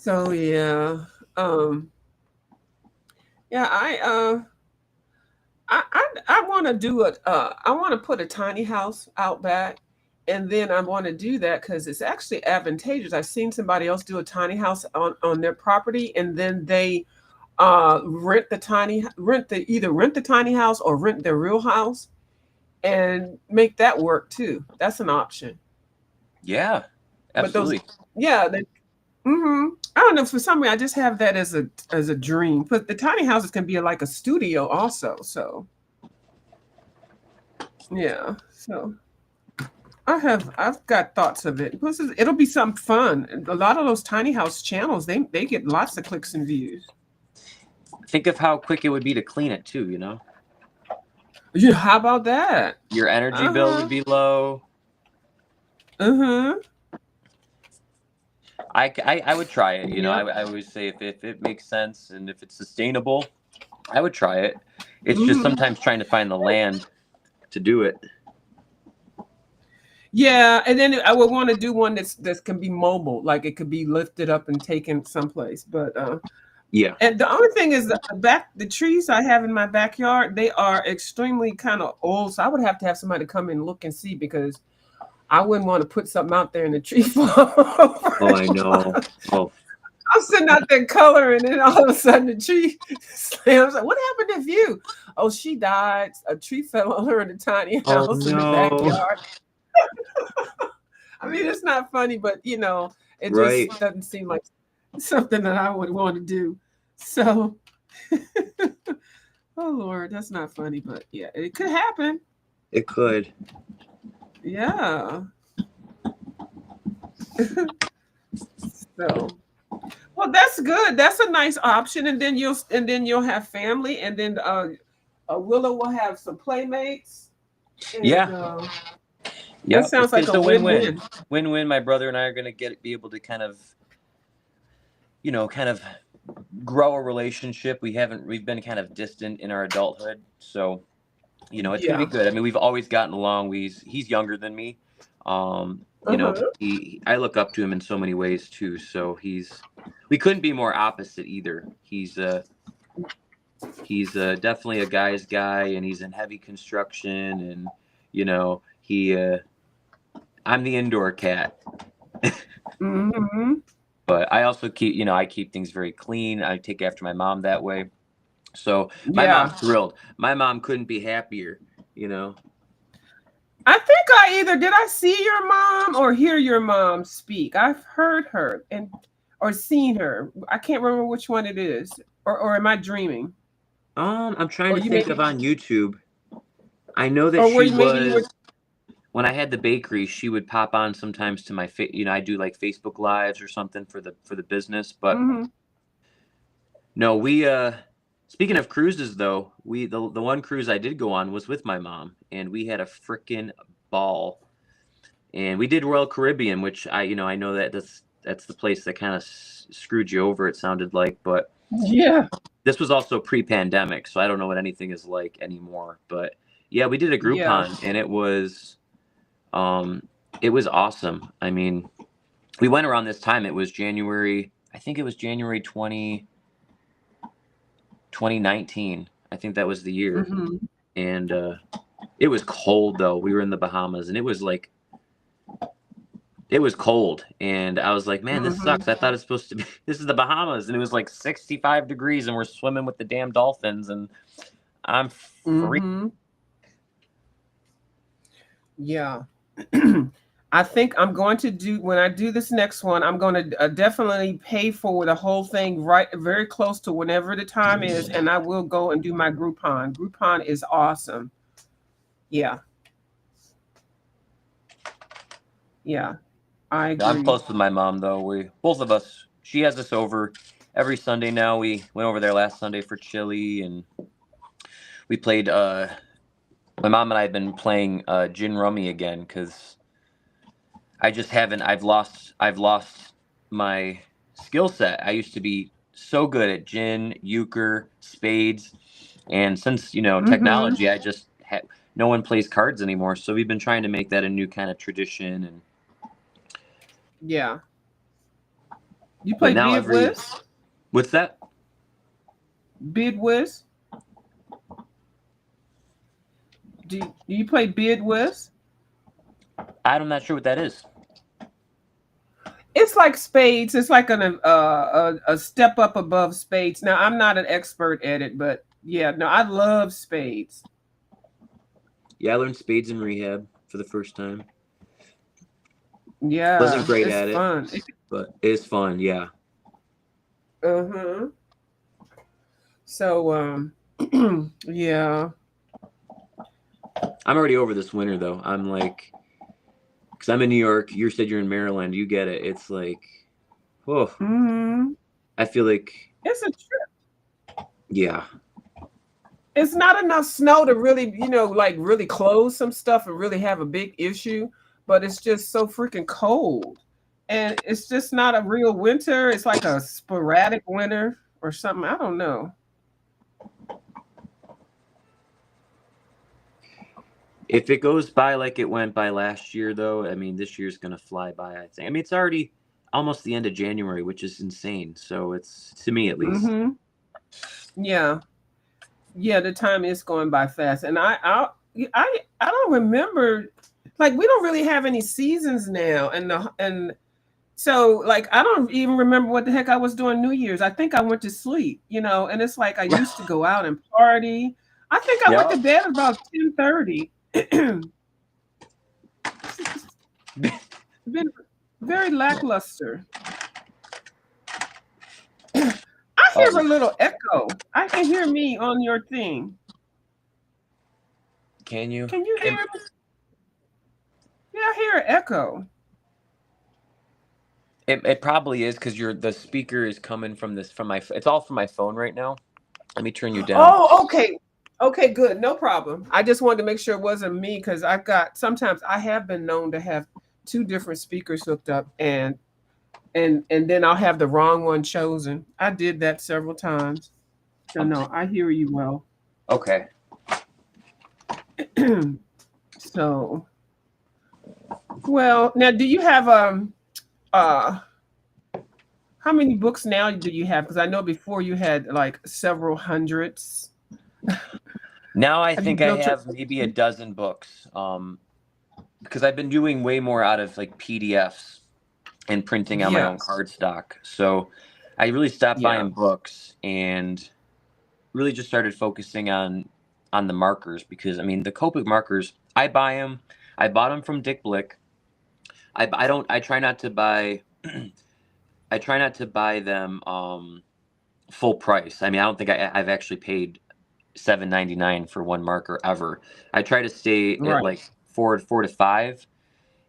I want to do it. I want to put a tiny house out back, and then I want to do that because it's actually advantageous. I've seen somebody else do a tiny house on their property, and then they rent the tiny house or rent their real house and make that work too. That's an option. Yeah, absolutely. I don't know, for some reason I just have that as a dream. But the tiny houses can be like a studio also. So yeah, so I've got thoughts of it. It'll be some fun. A lot of those tiny house channels, they get lots of clicks and views. Think of how quick it would be to clean it too. Yeah, how about that? Your energy bill would be low. Uh-huh. I would try it. I always say if it makes sense and if it's sustainable, I would try it. It's just sometimes trying to find the land to do it. Yeah, and then I would want to do one that can be mobile, like it could be lifted up and taken someplace. But yeah. And the only thing is the trees I have in my backyard, they are extremely kind of old, so I would have to have somebody come and look and see because I wouldn't want to put something out there in the tree fall. Oh, I know. Oh. I'm sitting out there coloring, and all of a sudden the tree slams. Like, what happened to View? Oh, she died. A tree fell on her in a tiny Oh house in the no! backyard. I mean, it's not funny, but you know, it Right. just doesn't seem like something that I would want to do. So, oh Lord, that's not funny, but yeah, it could happen. It could. Yeah. So, well, that's good. That's a nice option, and then you'll have family, and then Willow will have some playmates. And, Yeah. That sounds like it's a win-win. win-win. Win-win. My brother and I are gonna be able to kind of grow a relationship. We've been kind of distant in our adulthood, so it's gonna be good. I mean, we've always gotten along. He's younger than me. I look up to him in so many ways too. So we couldn't be more opposite either. He's definitely a guy's guy, and he's in heavy construction, and I'm the indoor cat. Mm-hmm. But I also keep things very clean. I take after my mom that way. So my mom's thrilled. My mom couldn't be happier, I think did I see your mom or hear your mom speak? I've heard her or seen her. I can't remember which one it is. Or am I dreaming? I'm trying to think of on YouTube. I know that when I had the bakery, she would pop on sometimes to my I do like Facebook Lives or something for the business, but no, we speaking of cruises though, the one cruise I did go on was with my mom, and we had a freaking ball. And we did Royal Caribbean, which I know that that's the place that kind of screwed you over, it sounded like, but yeah. This was also pre-pandemic, so I don't know what anything is like anymore, but yeah, we did a Groupon and it was awesome. I mean, we went around this time. It was January 2019. I think that was the year. Mm-hmm. And it was cold though. We were in the Bahamas, and it was cold, and I was like, man, this sucks. I thought it's supposed to be, this is the Bahamas, and it was like 65 degrees, and we're swimming with the damn dolphins, and I'm free. Mm-hmm. Yeah. I think I'm going to when I do this next one, I'm going to definitely pay for the whole thing right very close to whenever the time is, and I will go and do my Groupon. Groupon is awesome. Yeah. Yeah. I agree. I'm close with my mom though. Both of us, she has us over every Sunday now. We went over there last Sunday for chili, and we played my mom and I have been playing gin rummy again, because I just haven't. I've lost my skill set. I used to be so good at gin, euchre, spades, and since technology, I just no one plays cards anymore. So we've been trying to make that a new kind of tradition. And yeah, you play Bid Whist? What's that? Bid Whist? Do you play Bid Whist? I'm not sure what that is. It's like spades. It's like a step up above spades. Now, I'm not an expert at it, but yeah, no, I love spades. Yeah, I learned spades in rehab for the first time. Yeah, wasn't great at fun. it, but it's fun. Yeah. So, yeah. I'm already over this winter though. I'm like, because I'm in New York. You said you're in Maryland. You get it. It's like, whoa. I feel like it's a trip. Yeah. It's not enough snow to really, really close some stuff and really have a big issue, but it's just so freaking cold. And it's just not a real winter. It's like a sporadic winter or something. I don't know. If it goes by like it went by last year, though, I mean, this year's going to fly by, I think. I mean, it's already almost the end of January, which is insane. So it's, to me at least. Yeah. Yeah, the time is going by fast. And I don't remember, like, we don't really have any seasons now. And So like I don't even remember what the heck I was doing New Year's. I think I went to sleep, and it's like I used to go out and party. I think I went Yeah. to bed at about 10:30. Been very lackluster. I hear a little echo. I can hear me on your thing. Can you? Can you hear me? Yeah, I hear an echo. It probably is because the speaker is coming from it's all from my phone right now. Let me turn you down. Oh, okay. Okay, good. No problem. I just wanted to make sure it wasn't me because sometimes I have been known to have two different speakers hooked up and then I'll have the wrong one chosen. I did that several times. So no, I hear you well. Okay. So well, now do you have how many books now do you have? Because I know before you had like several hundreds. Now I Have think you I built your have maybe a dozen books. Because I've been doing way more out of like PDFs and printing on my own Yes. cardstock. So I really stopped Yeah. buying books and really just started focusing on the markers because I mean the Copic markers, I buy them. I bought them from Dick Blick. I try not to buy I try not to buy them full price. I mean, I don't think I've actually paid $7.99 for one marker ever. I try to stay at Right. like four to five,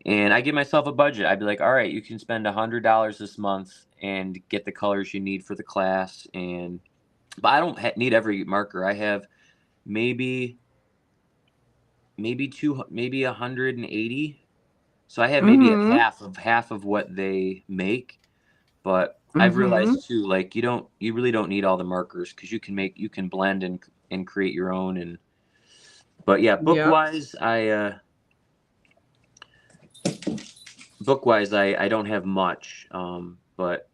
and I give myself a budget. I'd be like, all right, you can spend $100 this month and get the colors you need for the class. But I don't need every marker. I have maybe 180. So I have maybe a Mm-hmm. half of what they make. But I've Mm-hmm. realized too, like you really don't need all the markers because you can blend and create your own. But yeah, Yep. book wise I don't have much. But that's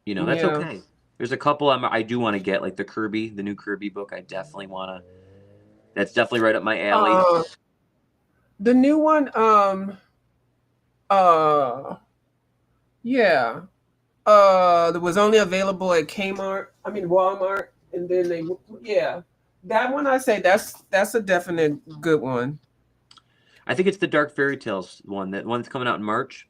Yeah. okay. There's a couple I do want to get, like the new Kirby book. I definitely want to. That's definitely right up my alley. Uh, the new one, uh, yeah, that was only available at Kmart. I mean Walmart, and then yeah, that one I say that's a definite good one. I think it's the Dark Fairy Tales one. That one that's coming out in March.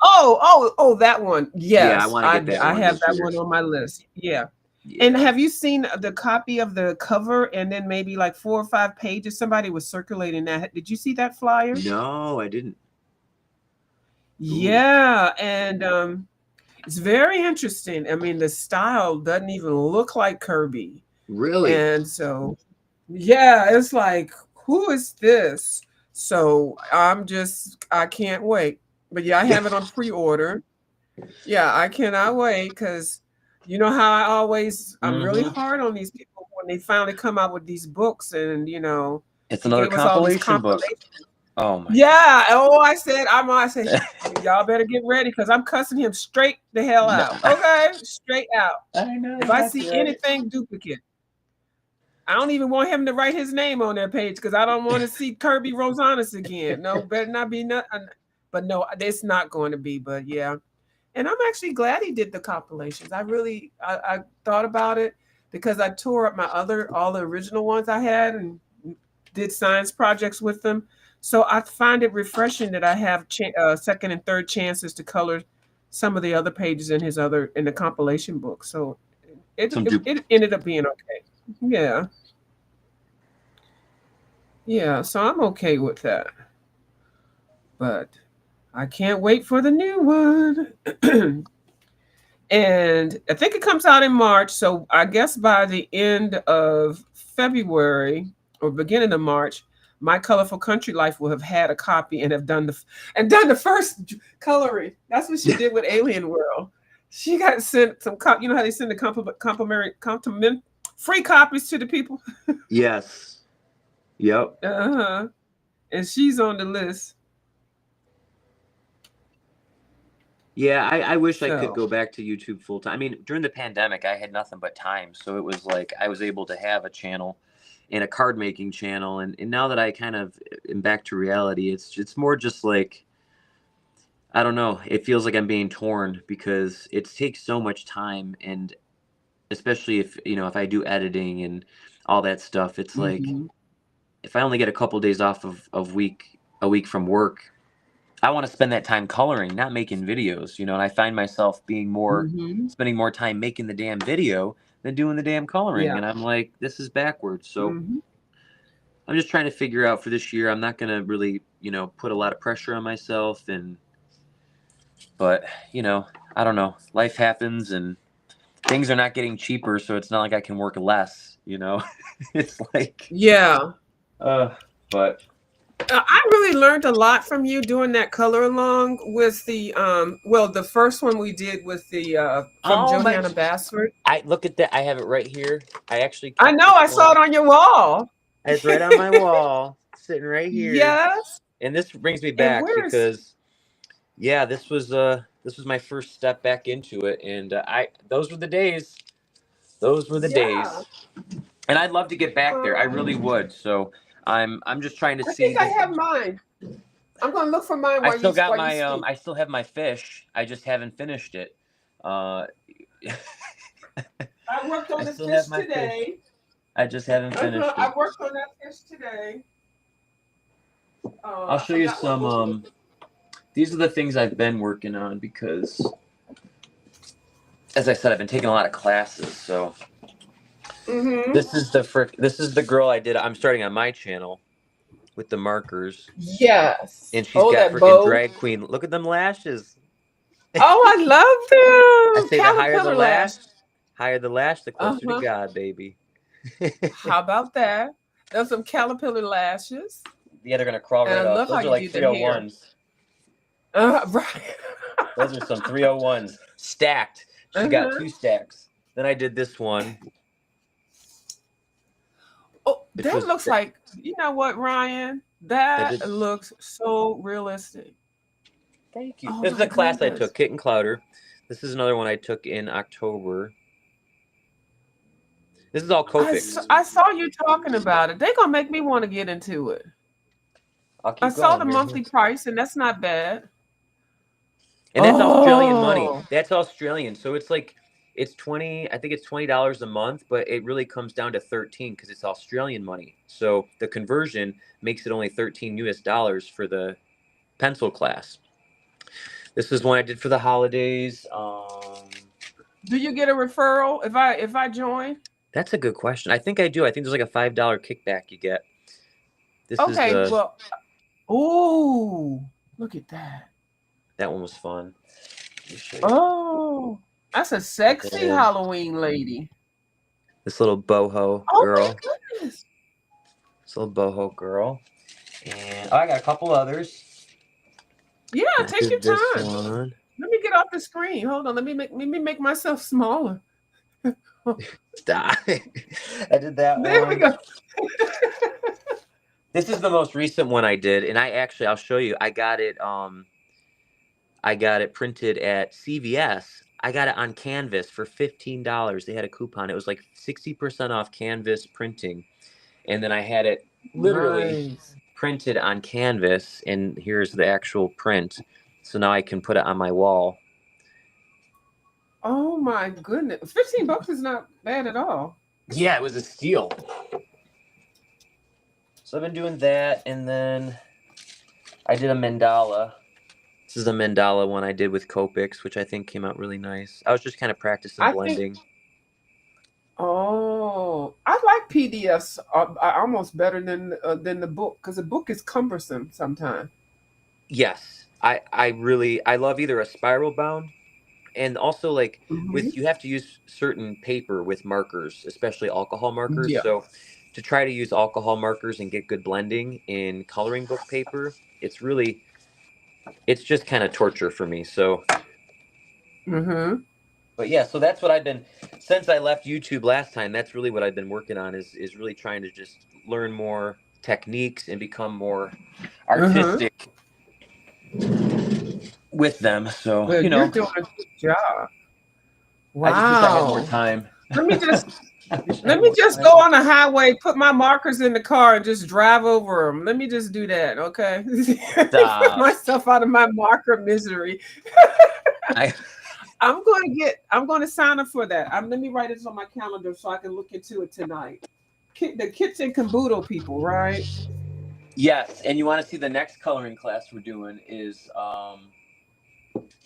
Oh, that one. Yeah, I Yes, want to I get that I one have this that year. one on my list. Yeah. And Yeah. have you seen the copy of the cover and then maybe like 4 or 5 pages? Somebody was circulating that. Did you see that flyer? No, I didn't. Ooh. Yeah, and it's very interesting. I mean, the style doesn't even look like Kirby. Really? And so, yeah, it's like, who is this? So I can't wait. But yeah, I have it on pre-order. Yeah, I cannot wait because you know how I'm really Mm-hmm. hard on these people when they finally come out with these books and It's he another gave us all these compilation book. compilations. Oh my Yeah. Oh, I said, y'all better get ready because I'm cussing him straight the hell no. out. Okay, straight out. I know. If I That's see right. anything duplicate, I don't even want him to write his name on their page because I don't want to see Kirby Rosanis again. No, better not be nothing. But no, it's not going to be. But yeah, and I'm actually glad he did the compilations. I thought about it because I tore up all the original ones I had and did science projects with them. So I find it refreshing that I have second and third chances to color some of the other pages in the compilation book. So it ended up being okay. Yeah, yeah. So I'm okay with that. But I can't wait for the new one. And I think it comes out in March. So I guess by the end of February or beginning of March, My Colorful Country Life will have had a copy and have done the first coloring. That's what she did with Alien World. She got sent some you know how they send the compliment free copies to the people. Yes. Yep. Uh-huh. And she's on the list. Yeah, I wish I could So go back to YouTube full time. I mean, during the pandemic, I had nothing but time, so it was like I was able to have a channel and a card making channel, and now that I kind of am back to reality, it's more just like I don't know. It feels like I'm being torn because it takes so much time, and especially if if I do editing and all that stuff, it's like Mhm. if I only get a couple days off of a week from work, I want to spend that time coloring, not making videos, and I find myself Mhm. spending more time making the damn video than doing the damn coloring. Yeah. And I'm like, this is backwards. So Mhm. I'm just trying to figure out for this year. I'm not going to really, put a lot of pressure on myself. But, I don't know. Life happens and things are not getting cheaper. So it's not like I can work less. It's like, Yeah. but I really learned a lot from you doing that color along with the the first one we did with the from oh my, Johanna Basford. I look at that. I have it right here. I actually I kept know, this I saw one. it on your wall. It's right on my wall, sitting right here. Yes. And this brings me And back where's because yeah, this was my first step back into it, and I those were the days. Those were the days. yeah. And I'd love to get back there. I Um, really would. So I'm just trying to I see think I this. have mine. I'm gonna look for mine I still got while you my speak. I still have my fish. I just haven't finished it. Uh I worked on I the still fish have my fish. today. I just haven't finished I it. worked on that fish today. I'll I show you forgot what some book. these are the things I've been working on because as I said, I've been taking a lot of classes, so Mm-hmm. this is the girl I did. I'm starting on my channel with the markers, Yes. and she's Oh, got that freaking bow. drag queen. Look at them lashes. Oh, I I love them. say the higher the Caterpillar lash. lash, the closer to Uh-huh. God, baby. How about that? There's some caterpillar lashes. Yeah, they're gonna crawl And I right off. love how Those are you like did the hair. 301s. Right. Those are some 301s stacked. She got Uh-huh. 2 stacks. Then I did this one. Oh, Which that was looks like, you know what, Ryan? That did. looks so realistic. Thank you. Oh This is my a class I goodness. took, Kit and Clouder. This is another one I took in October. This is all Copics. I saw you talking about it. They're gonna make me want to get into it. I'll I keep saw going the here. monthly price, and that's not bad. And that's Australian money. Oh, That's Australian. So it's like it's 20, I think it's $20 a month, but it really comes down to 13 because it's Australian money. So the conversion makes it only 13 US dollars for the pencil class. This is one I did for the holidays. do you get a referral if I join? That's a good question. I think I do. I think there's like a $5 kickback you get. This is Okay, well, ooh, look at that. that one was fun. Let me show you. Oh, that's a sexy Yeah. Halloween lady. This little boho Oh girl. my goodness. This little boho girl. And I got a couple others. Yeah, take your This time. one. Let me get off the screen. Hold on. Let me make myself smaller. Stop. I did that There one. we go. This is the most recent one I did, and I'll show you. I got it printed at CVS. I got it on Canvas for $15. They had a coupon. It was like 60% off Canvas printing. And then I had it literally Nice. printed on Canvas, and here's the actual print. So now I can put it on my wall. Oh my goodness. $15 is not bad at all. Yeah, it was a steal. So I've been doing that, and then I did a mandala. This is a mandala one I did with Copics, which I think came out really nice. I was just kind of practicing blending. Oh, I like PDFs almost better than the book because the book is cumbersome sometimes. Yes, I love either a spiral bound, and also like with you have to use certain paper with markers, especially alcohol markers. Yeah. So to try to use alcohol markers and get good blending in coloring book paper, it's just kind of torture for me. So but yeah, so that's what I've been since I left YouTube last time. That's really what I've been working on is really trying to just learn more techniques and become more artistic with them. So Well, you're doing a good job. Wow. I just wish I had more time. let Let me just go on the highway, put my markers in the car, and just drive over them. Let me just do that, okay? Put myself out of my marker misery. I'm going to sign up for that. Let me write this on my calendar so I can look into it tonight. The Kitchen Caboodle people, right? Yes, and you want to see the next coloring class we're doing is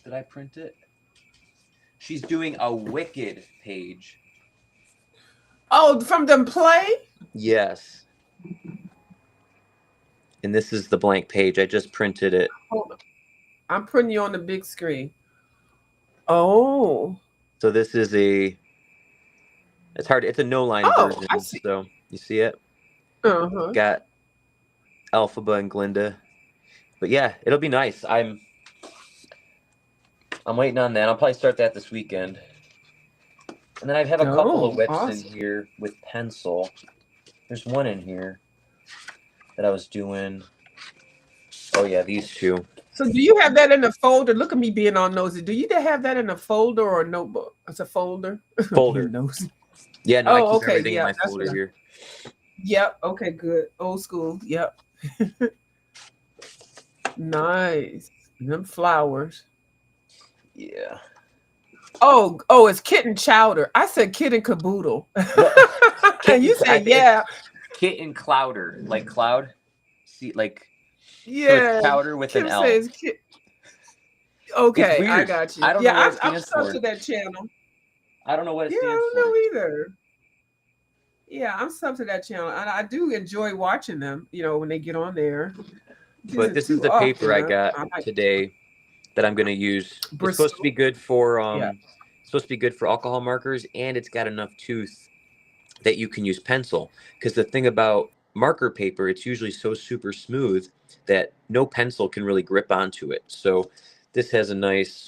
did I print it? She's doing a Wicked page. Oh, from the play? Yes. And this is the blank page. I just printed it. Hold on. I'm putting you on the big screen. Oh. So this is it's hard. It's a no-line version. I see. So you see it? Uh-huh. Got Elphaba and Glinda. But yeah, it'll be nice. I'm waiting on that. I'll probably start that this weekend. And then I have a couple of whips in here with pencil. There's one in here that I was doing. Oh yeah, these two. So do you have that in a folder? Look at me being all nosy. Do you have that in a folder or a notebook? It's a folder. Folder. Nosy. Yeah, no, I keep okay. everything in my folder here. Yep. Okay, good. Old school. Yep. Nice. Them flowers. Yeah. Oh, it's Kitten Chowder. I said Kitten Caboodle. And you said yeah. Kitten Clouder, like cloud. See, like yeah. So chowder with Kim an L. Okay, I got you. I don't know what it I'm stands sub for. to that channel. I don't know what it Yeah, stands I for. don't know either. Yeah, I'm sub to that channel, and I do enjoy watching them. When they get on there. But this is the paper I got today that I'm going to use. Bristol. It's supposed to be good for supposed to be good for alcohol markers, and it's got enough tooth that you can use pencil. Because the thing about marker paper, it's usually so super smooth that no pencil can really grip onto it. So this has a nice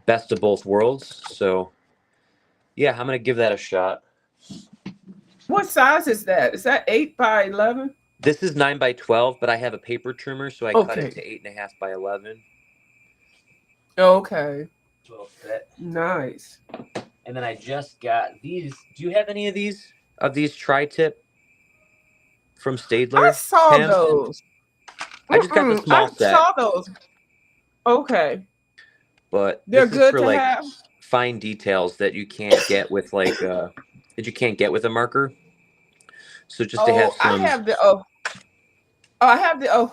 best of both worlds. So yeah, I'm going to give that a shot. What size is that? Is that 8 by 11? This is 9 by 12, but I have a paper trimmer, so I cut it to 8.5 by 11. Okay. Will fit. Nice. And then I just got these. Do you have any of these tri-tip from Staedtler? I saw those. I just got the small set. I saw those. Okay. But they're good for to like have. Fine details that you can't get with like that you can't get with a marker. So just to have some. I have the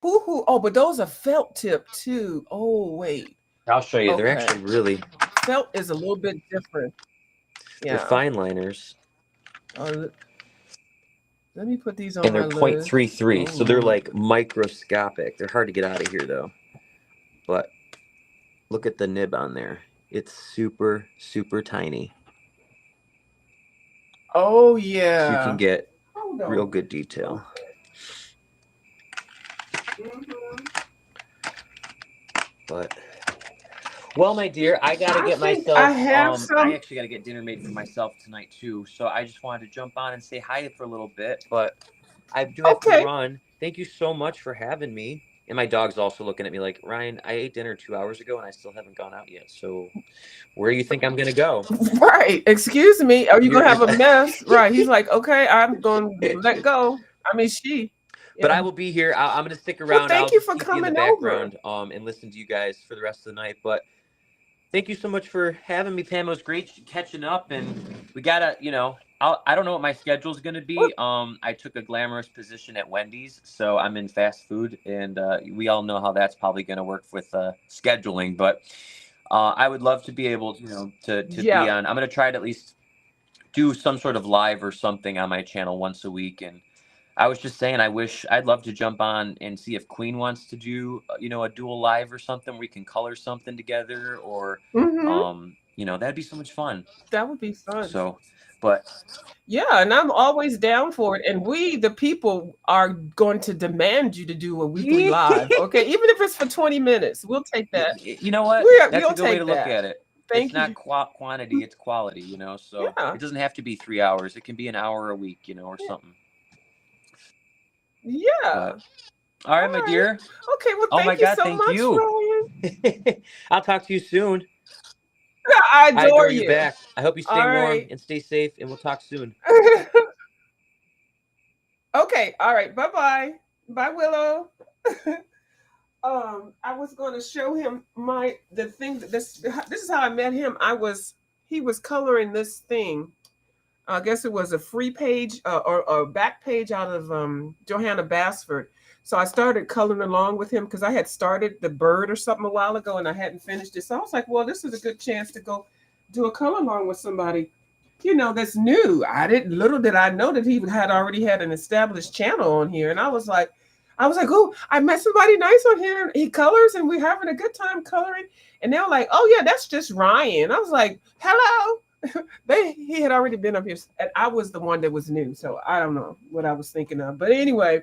but those are felt tip too. Oh wait. I'll show you. Okay. They're actually really felt is a little bit different. Yeah. They're fine liners. Let me put these on. And they're 0.33, so they're like microscopic. They're hard to get out of here though. But look at the nib on there. It's super, super tiny. Oh yeah. So you can get real good detail. But well, my dear, I gotta get myself. I actually gotta get dinner made for myself tonight too. So I just wanted to jump on and say hi for a little bit, but I do have to run. Thank you so much for having me. And my dog's also looking at me like, Ryan, I ate dinner 2 hours ago and I still haven't gone out yet. So where do you think I'm gonna go? Right. Excuse me. Are you gonna have a mess? Right. He's like, okay, I'm gonna let go. I mean, she. But I will be here. I'm going to stick around. Well, thank you for coming in the background, and listen to you guys for the rest of the night. But thank you so much for having me, Pam. It was great catching up, and we gotta, I don't know what my schedule is going to be. I took a glamorous position at Wendy's, so I'm in fast food, and we all know how that's probably going to work with scheduling. But I would love to be able, to be on. I'm going to try to at least do some sort of live or something on my channel once a week, and. I was just saying, I'd love to jump on and see if Queen wants to do, a dual live or something where we can color something together or, that'd be so much fun. That would be fun. So, but. Yeah, and I'm always down for it. And we, the people, are going to demand you to do a weekly live. Okay. Even if it's for 20 minutes, we'll take that. You know what? That's a good way to look at it. It's not quantity, it's quality, so it doesn't have to be 3 hours. It can be an hour a week, or something. Yeah. But, all right, my dear. Okay. Well, thank you so much, Ryan. I'll talk to you soon. I I adore adore you you. back. I hope you stay All warm right. and stay safe, and we'll talk soon. Okay. All right. Bye-bye. Bye, Willow. I was going to show him the thing that this is how I met him. He was coloring this thing. I guess it was a free page or a back page out of Johanna Basford. So I started coloring along with him because I had started the bird or something a while ago and I hadn't finished it. So I was like, well, this is a good chance to go do a color along with somebody, that's new. Little did I know that he had already had an established channel on here. And I was like, oh, I met somebody nice on here. He colors and we're having a good time coloring. And they were like, oh yeah, that's just Ryan. I was like, hello. He had already been up here, and I was the one that was new, so I don't know what I was thinking of. But anyway,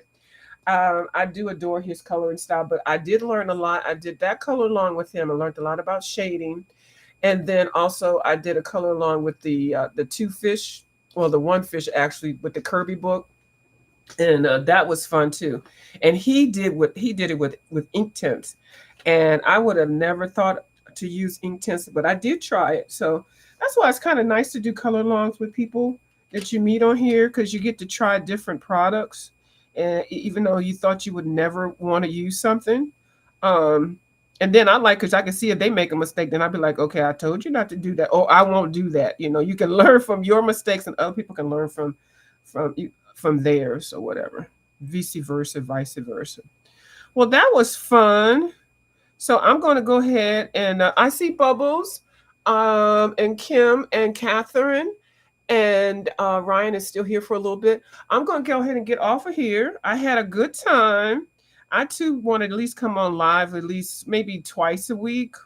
I do adore his coloring style. But I did learn a lot. I did that color along with him. I learned a lot about shading, and then also I did a color along with the two fish, well, the one fish actually with the Kirby book, and that was fun too. And he did it with ink tints, and I would have never thought to use ink tints, but I did try it. So that's why it's kind of nice to do color alongs with people that you meet on here because you get to try different products, and even though you thought you would never want to use something. Um, and then I like because I can see if they make a mistake, then I'd be like, okay, I told you not to do that, or I won't do that. You can learn from your mistakes, and other people can learn from you from theirs or whatever, vice versa, vice versa. Well, that was fun. So I'm going to go ahead and I see Bubbles, and Kim and Catherine, and Ryan is still here for a little bit. I'm going to go ahead and get off of here. I had a good time. I too want to at least come on live at least maybe twice a week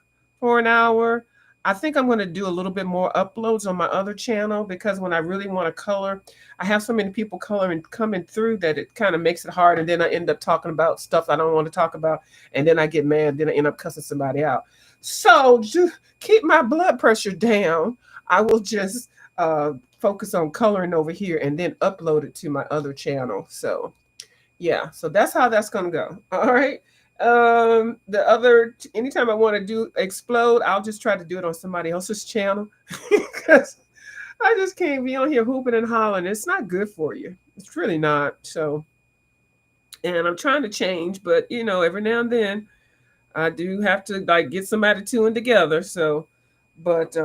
for an hour. I think I'm going to do a little bit more uploads on my other channel because when I really want to color, I have so many people coloring coming through that it kind of makes it hard. And then I end up talking about stuff I don't want to talk about. And then I get mad. Then I end up cussing somebody out. So to keep my blood pressure down, I will just focus on coloring over here and then upload it to my other channel. So yeah, so that's how that's going to go. All right. Anytime I want to do explode, I'll just try to do it on somebody else's channel because I just can't be on here hooping and hollering. It's not good for you. It's really not. So, and I'm trying to change, but every now and then I do have to like get somebody tuned together. So, but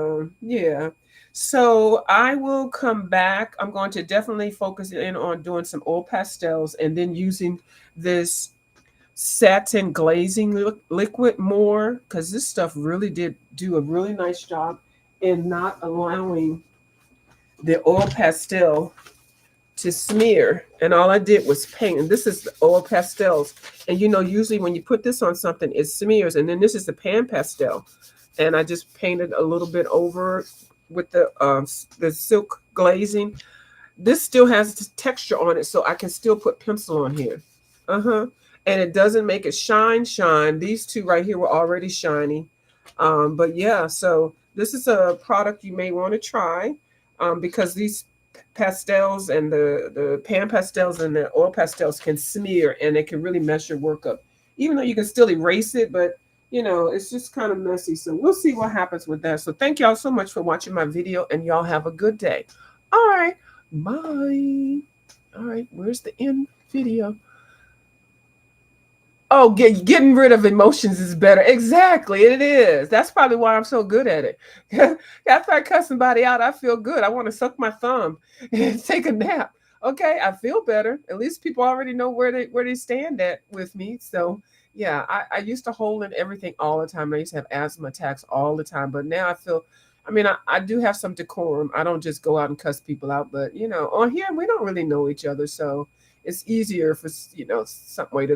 yeah. So I will come back. I'm going to definitely focus in on doing some oil pastels and then using this satin glazing liquid more because this stuff really did do a really nice job in not allowing the oil pastel to smear. And all I did was paint. And this is the oil pastels. And usually when you put this on something, it smears. And then this is the pan pastel. And I just painted a little bit over with the silk glazing. This still has texture on it, so I can still put pencil on here. And it doesn't make it shine. These two right here were already shiny. But yeah, so this is a product you may want to try because these pastels and the pan pastels and the oil pastels can smear and it can really mess your work up. Even though you can still erase it, but it's just kind of messy. So we'll see what happens with that. So thank y'all so much for watching my video and y'all have a good day. All right. Bye. All right. Where's the end video? Oh, getting rid of emotions is better. Exactly. It is. That's probably why I'm so good at it. After I cut somebody out, I feel good. I want to suck my thumb and take a nap. Okay. I feel better. At least people already know where they stand at with me. So yeah, I used to hold in everything all the time. I used to have asthma attacks all the time, but now I do have some decorum. I don't just go out and cuss people out, but on here, we don't really know each other. So it's easier for, some way to